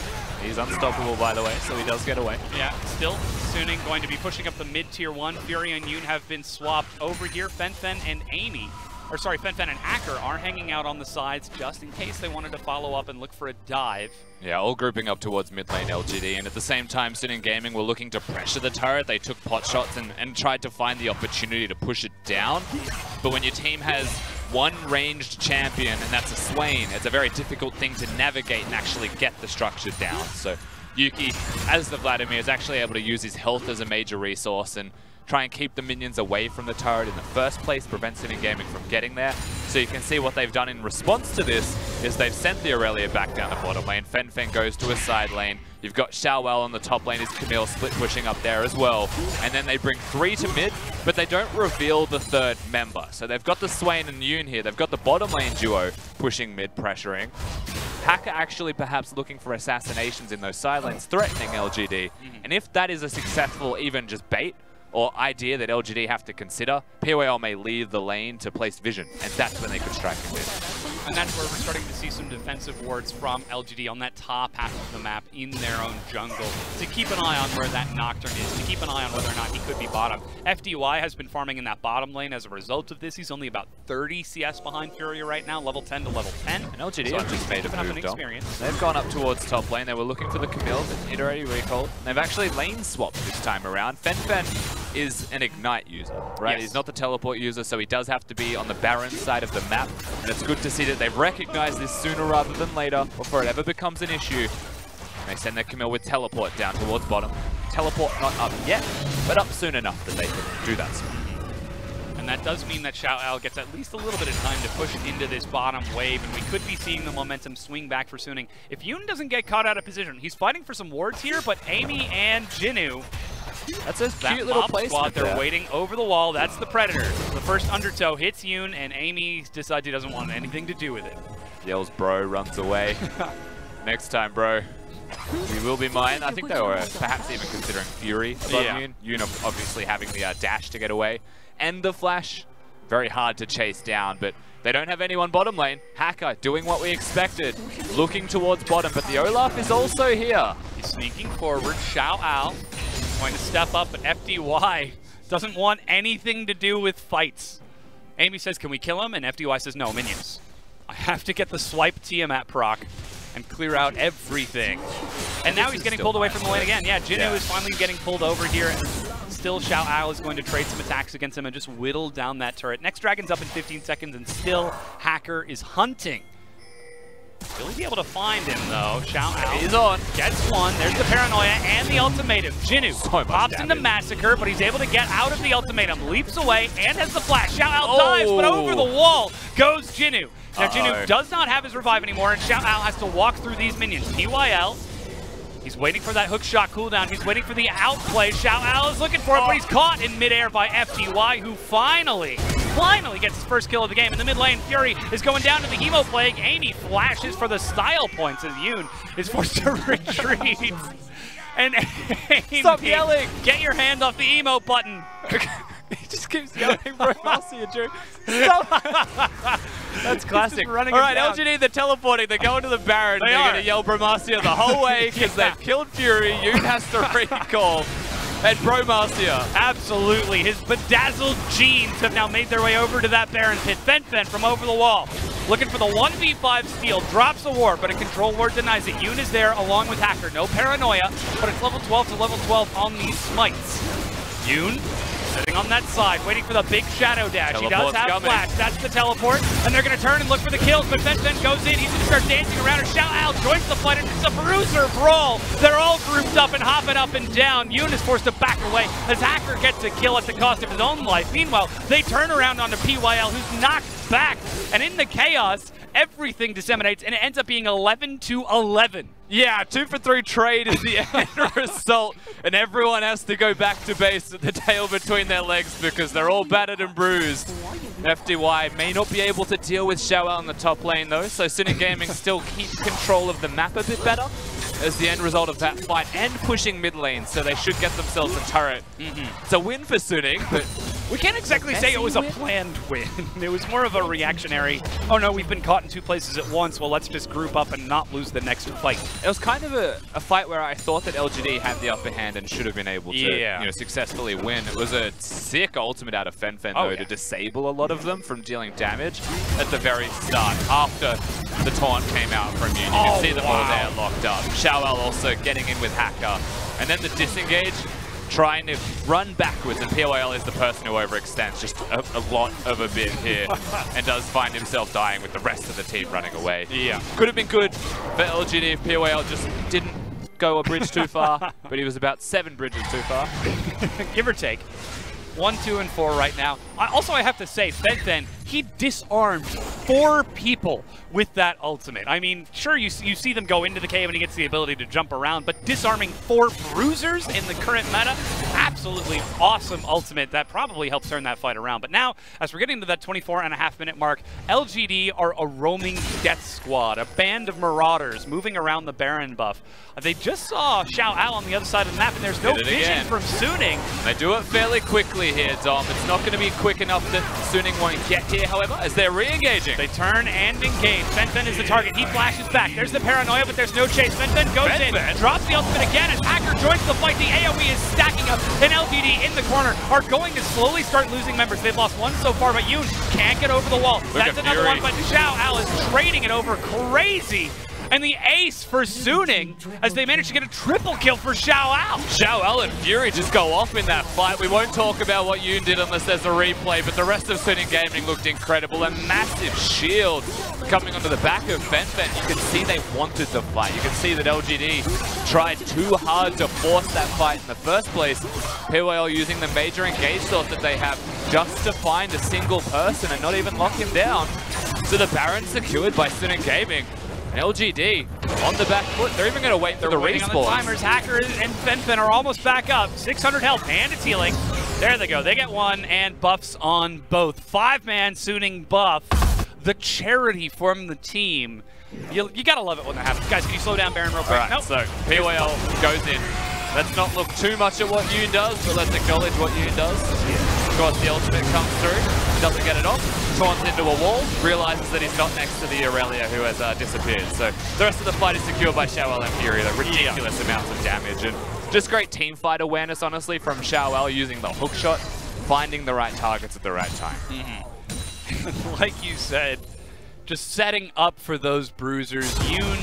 He's unstoppable, by the way, so he does get away. Yeah, still Suning going to be pushing up the mid tier 1. Fury and Yoon have been swapped over here. Fen and Amy, or sorry, Fen and Hacker are hanging out on the sides just in case they wanted to follow up and look for a dive. Yeah, all grouping up towards mid lane LGD, and at the same time, Suning Gaming were looking to pressure the turret. They took pot shots and tried to find the opportunity to push it down. But when your team has one ranged champion, and that's a Swain, it's a very difficult thing to navigate and actually get the structure down. So Yuki, as the Vladimir, is actually able to use his health as a major resource and try and keep the minions away from the turret in the first place, prevent Suning Gaming from getting there. So you can see what they've done in response to this is they've sent the Aurelia back down the bottom lane. Fen goes to a side lane. You've got Xiao Ao on the top lane, is Camille split pushing up there as well. And then they bring 3 to mid, but they don't reveal the third member. So they've got the Swain and Yoon here. They've got the bottom lane duo pushing mid, pressuring. Hacker actually perhaps looking for assassinations in those side lanes, threatening LGD. And if that is a successful even just bait, or idea that LGD have to consider, PYL may leave the lane to place vision, and that's when they could strike him with. And that's where we're starting to see some defensive wards from LGD on that top half of the map in their own jungle to keep an eye on where that Nocturne is, to keep an eye on whether or not he could be bottom. FDY has been farming in that bottom lane as a result of this. He's only about 30 CS behind Fury right now, level 10 to level 10. And LGD have just made a move, experience. They've gone up towards top lane. They were looking for the Camille, but it already recalled. They've actually lane swapped this time around. Fen is an Ignite user, right? Yes. He's not the teleport user, so he does have to be on the Baron side of the map. And it's good to see that they've recognized this sooner rather than later, before it ever becomes an issue. And they send their Camille with teleport down towards bottom. Teleport not up yet, but up soon enough that they can do that soon. And that does mean that Xiao Ao gets at least a little bit of time to push into this bottom wave, and we could be seeing the momentum swing back for Suning. If Yoon doesn't get caught out of position, he's fighting for some wards here, but Amy and Jinu That's a That cute little mob placement squad, they're there. waiting over the wall. That's the Predator. The first undertow hits Yoon, and Amy decides he doesn't want anything to do with it. Yells bro, runs away. Next time, bro. You will be mine. I think they were perhaps even considering Fury above Yoon. Yoon obviously having the dash to get away. And the flash, very hard to chase down, but they don't have anyone bottom lane. FLICKR doing what we expected, looking towards bottom, but the Olaf is also here. He's sneaking forward. Xiao Ao going to step up, but FDY doesn't want anything to do with fights. Amy says, can we kill him? And FDY says, no, minions. I have to get the swipe Tiamat proc and clear out everything. And now he's getting pulled away from the lane again. Yeah, Jinnu is finally getting pulled over here. And still, Xiao Ao is going to trade some attacks against him and just whittle down that turret. Next Dragon's up in 15 seconds, and still FLICKR is hunting. Will he be able to find him, though? Xiao Ao He's on. Gets one. There's the Paranoia and the ultimatum. Jinnu pops into Massacre, but he's able to get out of the ultimatum. Leaps away and has the flash. Xiao Ao dives, but over the wall goes Jinnu. Now, Jinnu does not have his revive anymore, and Xiao Ao has to walk through these minions. PYL, he's waiting for that hook shot cooldown. He's waiting for the outplay. Xiao Ao is looking for it, but he's caught in midair by FDY, who finally gets his first kill of the game. In the mid lane, Fury is going down to the Emo Plague. Amy flashes for the style points as Yoon is forced to retreat. And Amy, stop yelling! Get your hand off the emo button. He just keeps yelling, bro. I'll see you, Drew. Stop! That's classic. All right, LGD, they're teleporting. They're going to the Baron. They're going to yell Bromacia the whole way because they've killed Fury. Yoon has to recall. And Bromacia. Absolutely. His bedazzled jeans have now made their way over to that Baron pit. Fen from over the wall. Looking for the 1v5 steal. Drops a ward, but a control ward denies it. Yoon is there along with FLICKR. No Paranoia, but it's level 12 to level 12 on these smites. Yoon sitting on that side, waiting for the big shadow dash. He does have flash. That's the teleport. And they're going to turn and look for the kills, but Fen goes in. He's going to start dancing around. And Xiao Ao joins the fight, and it's a bruiser brawl. They're all grouped up and hopping up and down. Yoon is forced to back away as FLICKR gets a kill at the cost of his own life. Meanwhile, they turn around onto PYL, who's knocked back. And in the chaos, everything disseminates, and it ends up being 11-11. Yeah, 2 for 3 trade is the end result, and everyone has to go back to base with the tail between their legs because they're all battered and bruised. FDY may not be able to deal with Xiao Ao in the top lane though, so Suning Gaming still keep control of the map a bit better as the end result of that fight, and pushing mid lane, so they should get themselves a turret. It's a win for Suning, but we can't exactly say it was a planned win. It was more of a reactionary, oh no, we've been caught in 2 places at once, well let's just group up and not lose the next fight. It was kind of a fight where I thought that LGD had the upper hand and should have been able to successfully win. It was a sick ultimate out of Fen though to disable a lot of them from dealing damage at the very start after the taunt came out from you. You can see them all there locked up. Xiao Ao also getting in with FLICKR. And then the disengage, trying to run backwards, and PYL is the person who overextends just a lot of a bit here and does find himself dying with the rest of the team running away. Yeah. Could have been good for LGD if PYL just didn't go a bridge too far, but he was about 7 bridges too far. Give or take. 1, 2, and 4 right now. Also, I have to say, Fen, he disarmed 4 people with that ultimate. I mean, sure, you see them go into the cave and he gets the ability to jump around, but disarming 4 bruisers in the current meta, absolutely awesome ultimate. That probably helps turn that fight around. But now, as we're getting to that 24.5-minute mark, LGD are a roaming death squad, a band of marauders moving around the Baron buff. They just saw Xiao Ao on the other side of the map, and there's no vision from Suning. They do it fairly quickly here, Dom. It's not going to be quick enough that Suning won't get here, however, as they're re-engaging. They turn and engage. Fen is the target. He flashes back. There's the Paranoia, but there's no chase. Fen goes in, drops the ultimate again as FLICKR joins the fight. The AoE is stacking up, and LGD in the corner are going to slowly start losing members. They've lost 1 so far, but Yoon can't get over the wall. That's another one, but Xiao Ao is trading it over crazy. And the ace for Suning as they manage to get a triple kill for Xiao Ao. Xiao Ao and Fury just go off in that fight. We won't talk about what Yoon did unless there's a replay, but the rest of Suning Gaming looked incredible. A massive shield coming onto the back of Fen. You can see they wanted the fight. You can see that LGD tried too hard to force that fight in the first place. PYL using the major engage source that they have just to find a single person and not even lock him down. So the Baron secured by Suning Gaming. And LGD on the back foot. They're even going to wait for the respawn. Timers, Hacker and Fenfen are almost back up. 600 health and it's healing. There they go. They get one and buffs on both. 5-man Suning buff. The charity from the team. You got to love it when that happens. Guys, can you slow down Baron real quick? All right, nope. so PYL goes in. Let's not look too much at what Yoon does, but let's acknowledge what Yoon does. Of course, the ultimate comes through, doesn't get it off, taunts into a wall, realizes that he's not next to the Aurelia who has disappeared. So the rest of the fight is secured by Xiaoel and Fury, like ridiculous amounts of damage. And just great team fight awareness, honestly, from Xiaoel using the hook shot, finding the right targets at the right time. Like you said, just setting up for those bruisers. Yoon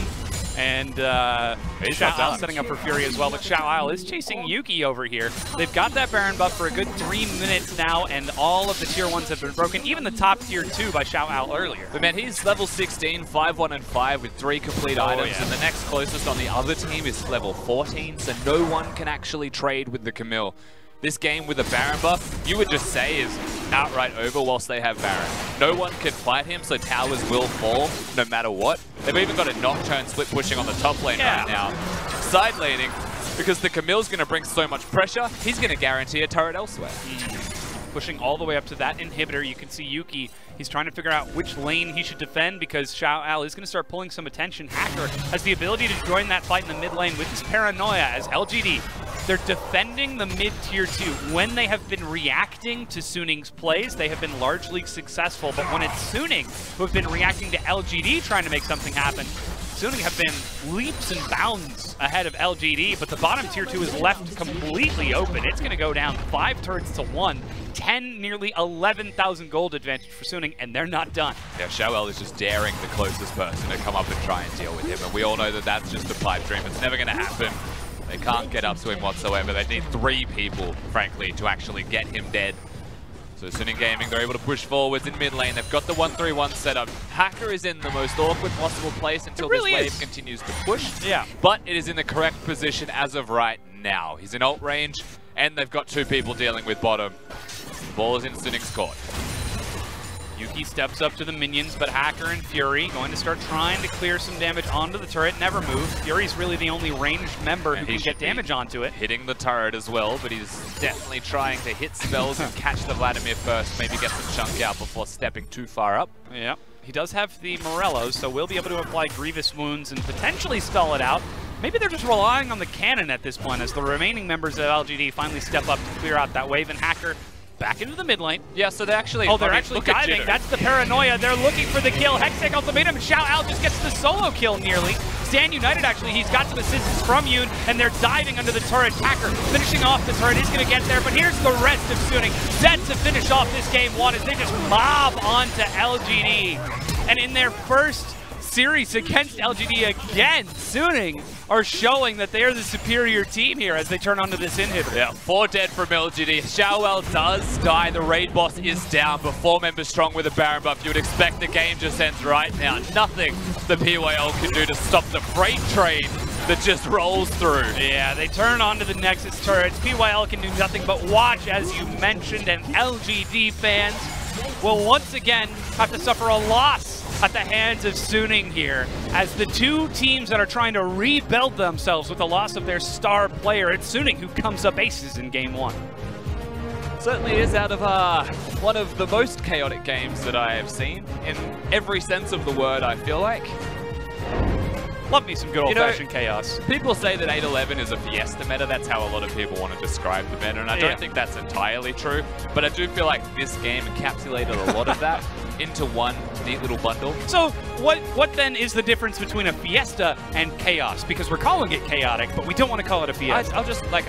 and Xiaoel setting up for Fury as well, but Xiaoel is chasing Yuki over here. They've got that Baron buff for a good 3 minutes now, and all of the tier 1s have been broken, even the top tier 2 by Xiaoel earlier. But man, he's level 16, 5-1 and 5 with 3 complete items, and the next closest on the other team is level 14, so no one can actually trade with the Camille. This game with a Baron buff, you would just say is outright over whilst they have Baron. No one can fight him, so towers will fall no matter what. They've even got a Nocturne split pushing on the top lane right now. Side laning, because the Camille's going to bring so much pressure, he's going to guarantee a turret elsewhere. Pushing all the way up to that inhibitor, you can see Yuki. He's trying to figure out which lane he should defend because Xiaoel is going to start pulling some attention. Hacker has the ability to join that fight in the mid lane with his paranoia as LGD. They're defending the mid-tier 2. When they have been reacting to Suning's plays, they have been largely successful. But when it's Suning who have been reacting to LGD trying to make something happen, Suning have been leaps and bounds ahead of LGD, but the bottom tier 2 is left completely open. It's going to go down 5 turrets to 1. 10, nearly 11,000 gold advantage for Suning, and they're not done. Yeah, Xiaoel is just daring the closest person to come up and try and deal with him, and we all know that that's just a pipe dream. It's never going to happen. They can't get up to him whatsoever. They need 3 people, frankly, to actually get him dead. So Suning Gaming, they're able to push forwards in mid lane. They've got the 1-3-1 set up. Hacker is in the most awkward possible place until this wave continues to push. Yeah. But it is in the correct position as of right now. He's in ult range, and they've got 2 people dealing with bottom. The ball is in Suning's court. Yuki steps up to the minions, but Hacker and Fury going to start trying to clear some damage onto the turret. Never moves. Fury's really the only ranged member who can get damage onto it. Hitting the turret as well, but he's definitely trying to hit spells and catch the Vladimir first, maybe get some chunk out before stepping too far up. Yeah, he does have the Morellos, so we'll be able to apply Grievous Wounds and potentially stall it out. Maybe they're just relying on the cannon at this point as the remaining members of LGD finally step up to clear out that wave, and Hacker back into the mid lane. Yeah, so they're actually... Oh, they're actually diving. That's the paranoia. They're looking for the kill. Hextech ultimatum. Xiaoel just gets the solo kill nearly. Stand United, actually, he's got some assistance from Yoon, and they're diving under the turret. Hacker finishing off the turret. He's going to get there, but here's the rest of Suning. Set to finish off this game 1 as they just mob onto LGD. And in their first series against LGD again, Suning are showing that they are the superior team here as they turn onto this inhibitor. Yeah, 4 dead from LGD. Xiaoel does die. The raid boss is down, but 4 members strong with a Baron buff. You would expect the game just ends right now. Nothing the PYL can do to stop the freight train that just rolls through. Yeah, they turn onto the Nexus turrets. PYL can do nothing but watch, as you mentioned, and LGD fans will once again have to suffer a loss at the hands of Suning here, as the 2 teams that are trying to rebuild themselves with the loss of their star player. It's Suning who comes up aces in game 1. Certainly is out of one of the most chaotic games that I have seen, in every sense of the word, I feel like. Love me some good old-fashioned chaos. People say that 8-11 is a Fiesta meta. That's how a lot of people want to describe the meta, and I don't think that's entirely true. But I do feel like this game encapsulated a lot of that into one neat little bundle. So what then is the difference between a Fiesta and chaos? Because we're calling it chaotic, but we don't want to call it a Fiesta.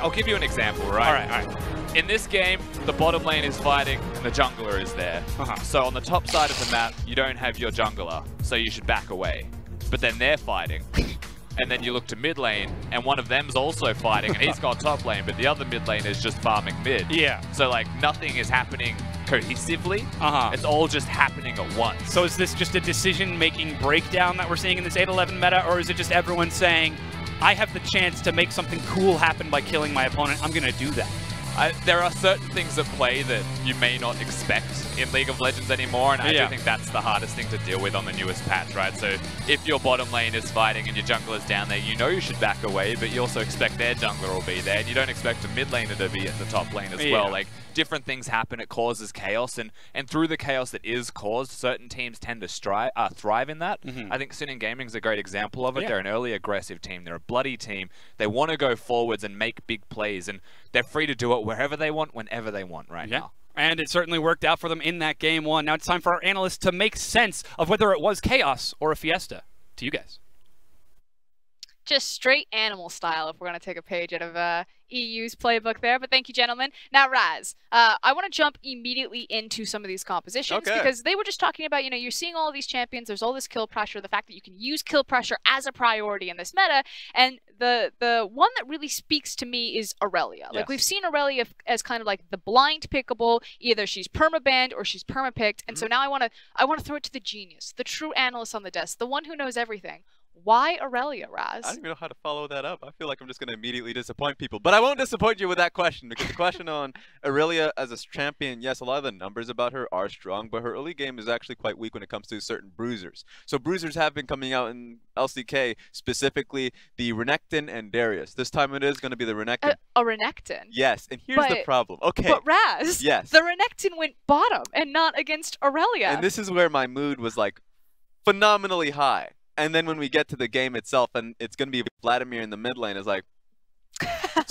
I'll give you an example, right? All right. In this game, the bottom lane is fighting and the jungler is there. So on the top side of the map, you don't have your jungler, so you should back away. But then they're fighting. And then you look to mid lane, and one of them's also fighting, and he's got top lane, but the other mid lane is just farming mid. Yeah. So like nothing is happening cohesively. It's all just happening at once. So is this just a decision-making breakdown that we're seeing in this 8-11 meta, or is it just everyone saying, I have the chance to make something cool happen by killing my opponent, I'm gonna do that? there are certain things at play that you may not expect in League of Legends anymore, and I do think that's the hardest thing to deal with on the newest patch, right? So if your bottom lane is fighting and your jungler's down there, you know you should back away, but you also expect their jungler will be there, and you don't expect a mid laner to be at the top lane as well. Like, different things happen, it causes chaos, and through the chaos that is caused, certain teams tend to thrive in that. I think Suning Gaming is a great example of it. They're an early aggressive team, they're a bloody team, they want to go forwards and make big plays, and they're free to do it wherever they want, whenever they want right now. And it certainly worked out for them in that game one. Now it's time for our analysts to make sense of whether it was chaos or a fiesta. To you guys. Just straight animal style, if we're going to take a page out of EU's playbook there. But thank you, gentlemen. Now, Raz, I want to jump immediately into some of these compositions because they were just talking about, you know, you're seeing all of these champions. There's all this kill pressure, the fact that you can use kill pressure as a priority in this meta. And the one that really speaks to me is Aurelia. Like, we've seen Aurelia as kind of like the blind pickable. Either she's perma-banned or she's perma-picked. And so now I want to throw it to the genius, the true analyst on the desk, the one who knows everything. Why Aurelia, Raz? I don't even know how to follow that up. I feel like I'm just going to immediately disappoint people. But I won't disappoint you with that question, because the question on Aurelia as a champion, yes, a lot of the numbers about her are strong, but her early game is actually quite weak when it comes to certain bruisers. So bruisers have been coming out in LCK, specifically the Renekton and Darius. This time it is going to be the Renekton. A Renekton? Yes, and here's the problem. Okay. But Raz, yes, the Renekton went bottom and not against Aurelia. And this is where my mood was like phenomenally high. And then when we get to the game itself, and it's going to be Vladimir in the mid lane, is like...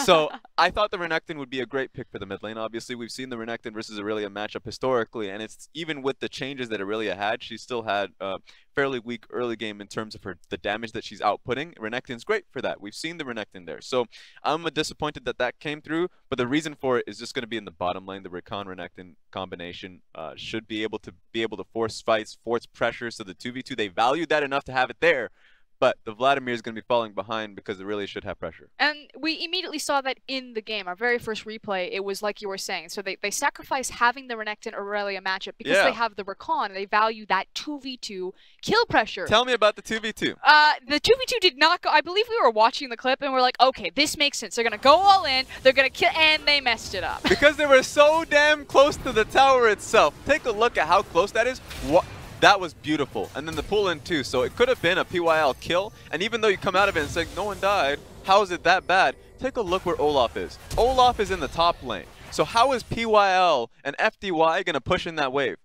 So I thought the Renekton would be a great pick for the mid lane. Obviously, we've seen the Renekton versus Aurelia matchup historically, and it's even with the changes that Aurelia had, she still had a fairly weak early game in terms of the damage that she's outputting. Renekton's great for that. We've seen the Renekton there. So I'm disappointed that came through, but the reason for it is just going to be in the bottom lane. The Rakan-Renekton combination should be able to force fights, force pressure, so the 2v2, they valued that enough to have it there. But the Vladimir is going to be falling behind because it really should have pressure. And we immediately saw that in the game. Our very first replay, it was like you were saying. So they sacrifice having the Renekton-Aurelia matchup because they have the Rakan, and they value that 2v2 kill pressure. Tell me about the 2v2. The 2v2 did not go... I believe we were watching the clip, and we're like, okay, this makes sense. They're going to go all in, they're going to kill, and they messed it up. Because they were so damn close to the tower itself. Take a look at how close that is. That was beautiful. And then the pull-in too. So it could have been a PYL kill. And even though you come out of it and say, no one died, how is it that bad? Take a look where Olaf is. Olaf is in the top lane. So how is PYL and FDY going to push in that wave?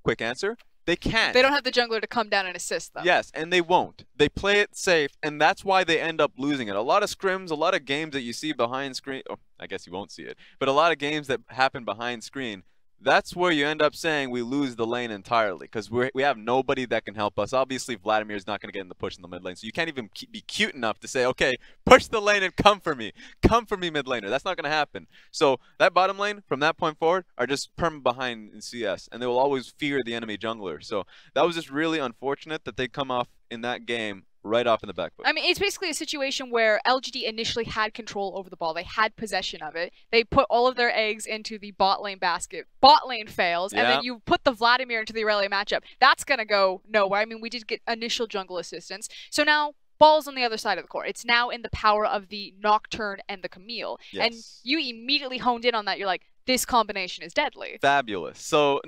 Quick answer. They can't. They don't have the jungler to come down and assist them. Yes, and they won't. They play it safe, and that's why they end up losing it. A lot of scrims, a lot of games that you see behind screen. Oh, I guess you won't see it. But a lot of games that happen behind screen, that's where you end up saying we lose the lane entirely, because we have nobody that can help us. Obviously, Vladimir is not going to get in the push in the mid lane, so you can't even be cute enough to say, okay, push the lane and come for me mid laner. That's not going to happen. So that bottom lane, from that point forward, are just perma behind in CS, and they will always fear the enemy jungler. So that was just really unfortunate that they come off in that game right off in the back foot. I mean, it's basically a situation where LGD initially had control over the ball. They had possession of it. They put all of their eggs into the bot lane basket. Bot lane fails, and then you put the Vladimir into the Aurelia matchup. That's going to go nowhere. I mean, we did get initial jungle assistance. So now, ball's on the other side of the court. It's now in the power of the Nocturne and the Camille. Yes. And you immediately honed in on that. You're like, this combination is deadly. Fabulous. So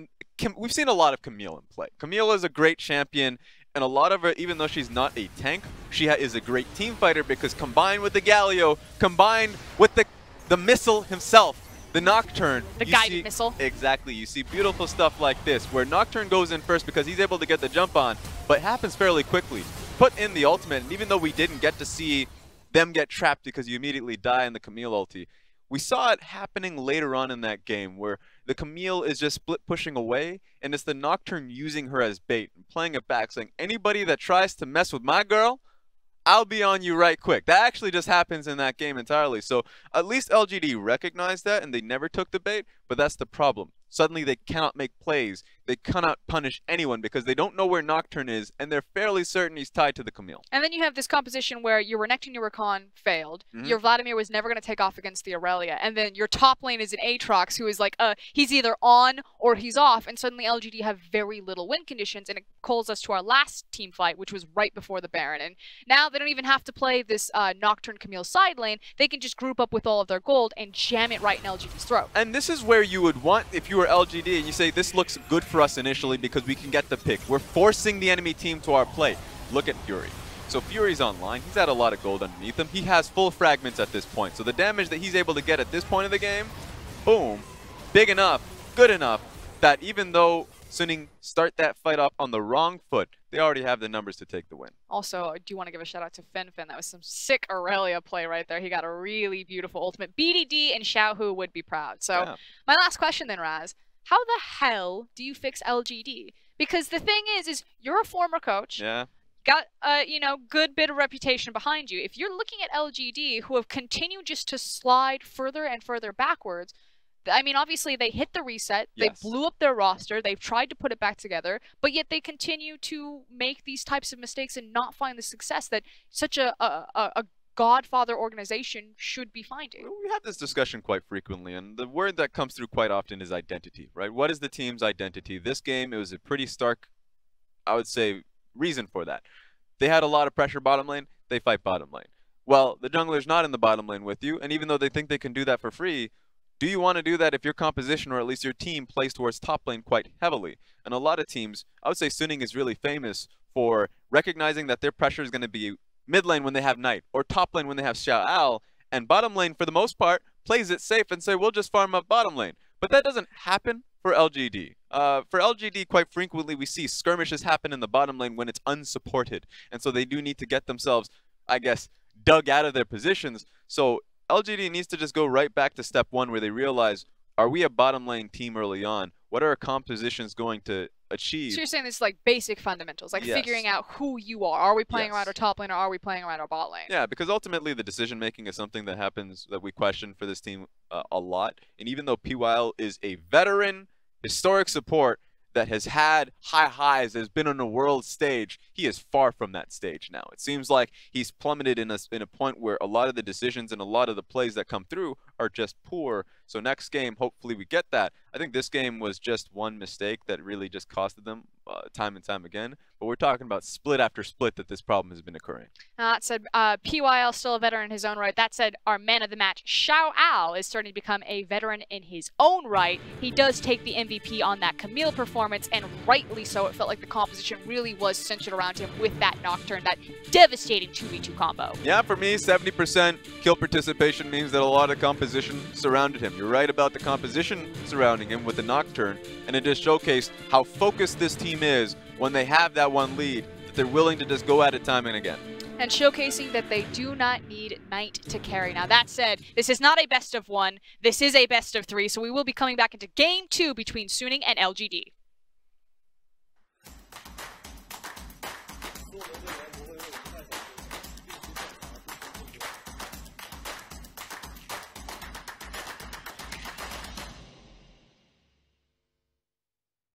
we've seen a lot of Camille in play. Camille is a great champion. And a lot of her, even though she's not a tank, she is a great team fighter, because combined with the Galio, combined with the missile himself, the Nocturne. The guided missile. Exactly. You see beautiful stuff like this, where Nocturne goes in first because he's able to get the jump on, but it happens fairly quickly. Put in the ultimate, and even though we didn't get to see them get trapped because you immediately die in the Camille ulti, we saw it happening later on in that game, where the Camille is just split pushing away, and it's the Nocturne using her as bait and playing it back, saying, anybody that tries to mess with my girl, I'll be on you right quick. That actually just happens in that game entirely. So at least LGD recognized that, and they never took the bait, but that's the problem. Suddenly they cannot make plays. they cannot punish anyone because they don't know where Nocturne is, and they're fairly certain he's tied to the Camille. And then you have this composition where your Renekton and your Rakan failed. Your Vladimir was never going to take off against the Aurelia. And then your top lane is an Aatrox who is like, he's either on or he's off. And suddenly LGD have very little win conditions. And it calls us to our last team fight, which was right before the Baron. And now they don't even have to play this Nocturne Camille side lane. They can just group up with all of their gold and jam it right in LGD's throat. And this is where you would want, if you were LGD, and you say, this looks good for us initially because we can get the pick. We're forcing the enemy team to our play. Look at Fury. So Fury's online. He's had a lot of gold underneath him. He has full fragments at this point. So the damage that he's able to get at this point of the game, boom, big enough, good enough, that even though Suning start that fight off on the wrong foot, they already have the numbers to take the win. Also, I do want to give a shout out to Finfin. That was some sick Aurelia play right there. He got a really beautiful ultimate. BDD and Xiaohu would be proud. So my last question then, Raz. How the hell do you fix LGD? Because the thing is you're a former coach. Yeah. Got a, good bit of reputation behind you. If you're looking at LGD, who have continued just to slide further and further backwards, I mean, obviously they hit the reset. Yes. They blew up their roster. They've tried to put it back together, but yet they continue to make these types of mistakes and not find the success that such a godfather organization should be finding. We have this discussion quite frequently, and the word that comes through quite often is identity, right? What is the team's identity? This game, it was a pretty stark, I would say, reason for that. They had a lot of pressure bottom lane, they fight bottom lane. Well, the jungler's not in the bottom lane with you, and even though they think they can do that for free, do you want to do that if your composition, or at least your team, plays towards top lane quite heavily? And a lot of teams, I would say Suning is really famous for recognizing that their pressure is going to be mid lane when they have Knight, or top lane when they have Xiao Al, and bottom lane, for the most part, plays it safe and say, we'll just farm up bottom lane. But that doesn't happen for LGD. For LGD, quite frequently, we see skirmishes happen in the bottom lane when it's unsupported. And so they do need to get themselves, I guess, dug out of their positions. So LGD needs to just go right back to step one, where they realize, are we a bottom lane team early on? What are our compositions going to achieve? So you're saying this is like basic fundamentals, like figuring out who you are. Are we playing around our top lane, or are we playing around our bot lane? Yeah, because ultimately the decision making is something that happens, that we question for this team a lot. And even though PYL is a veteran, historic support that has had high highs, has been on a world stage, he is far from that stage now. It seems like he's plummeted in a point where a lot of the decisions and a lot of the plays that come through are just poor. So next game, hopefully we get that. I think this game was just one mistake that really just costed them time and time again. But we're talking about split after split that this problem has been occurring. That said, PYL still a veteran in his own right. That said, our man of the match, Xiao Al, is starting to become a veteran in his own right. He does take the MVP on that Camille performance, and rightly so. It felt like the composition really was centered around him with that Nocturne, that devastating 2v2 combo. Yeah, for me, 70% kill participation means that a lot of composition surrounded him. You're right about the composition surrounding him with the Nocturne, and it just showcased how focused this team is when they have that one lead, that they're willing to just go at it time and again. And showcasing that they do not need Knight to carry. Now that said, this is not a best of one, this is a best of three, so we will be coming back into game 2 between Suning and LGD.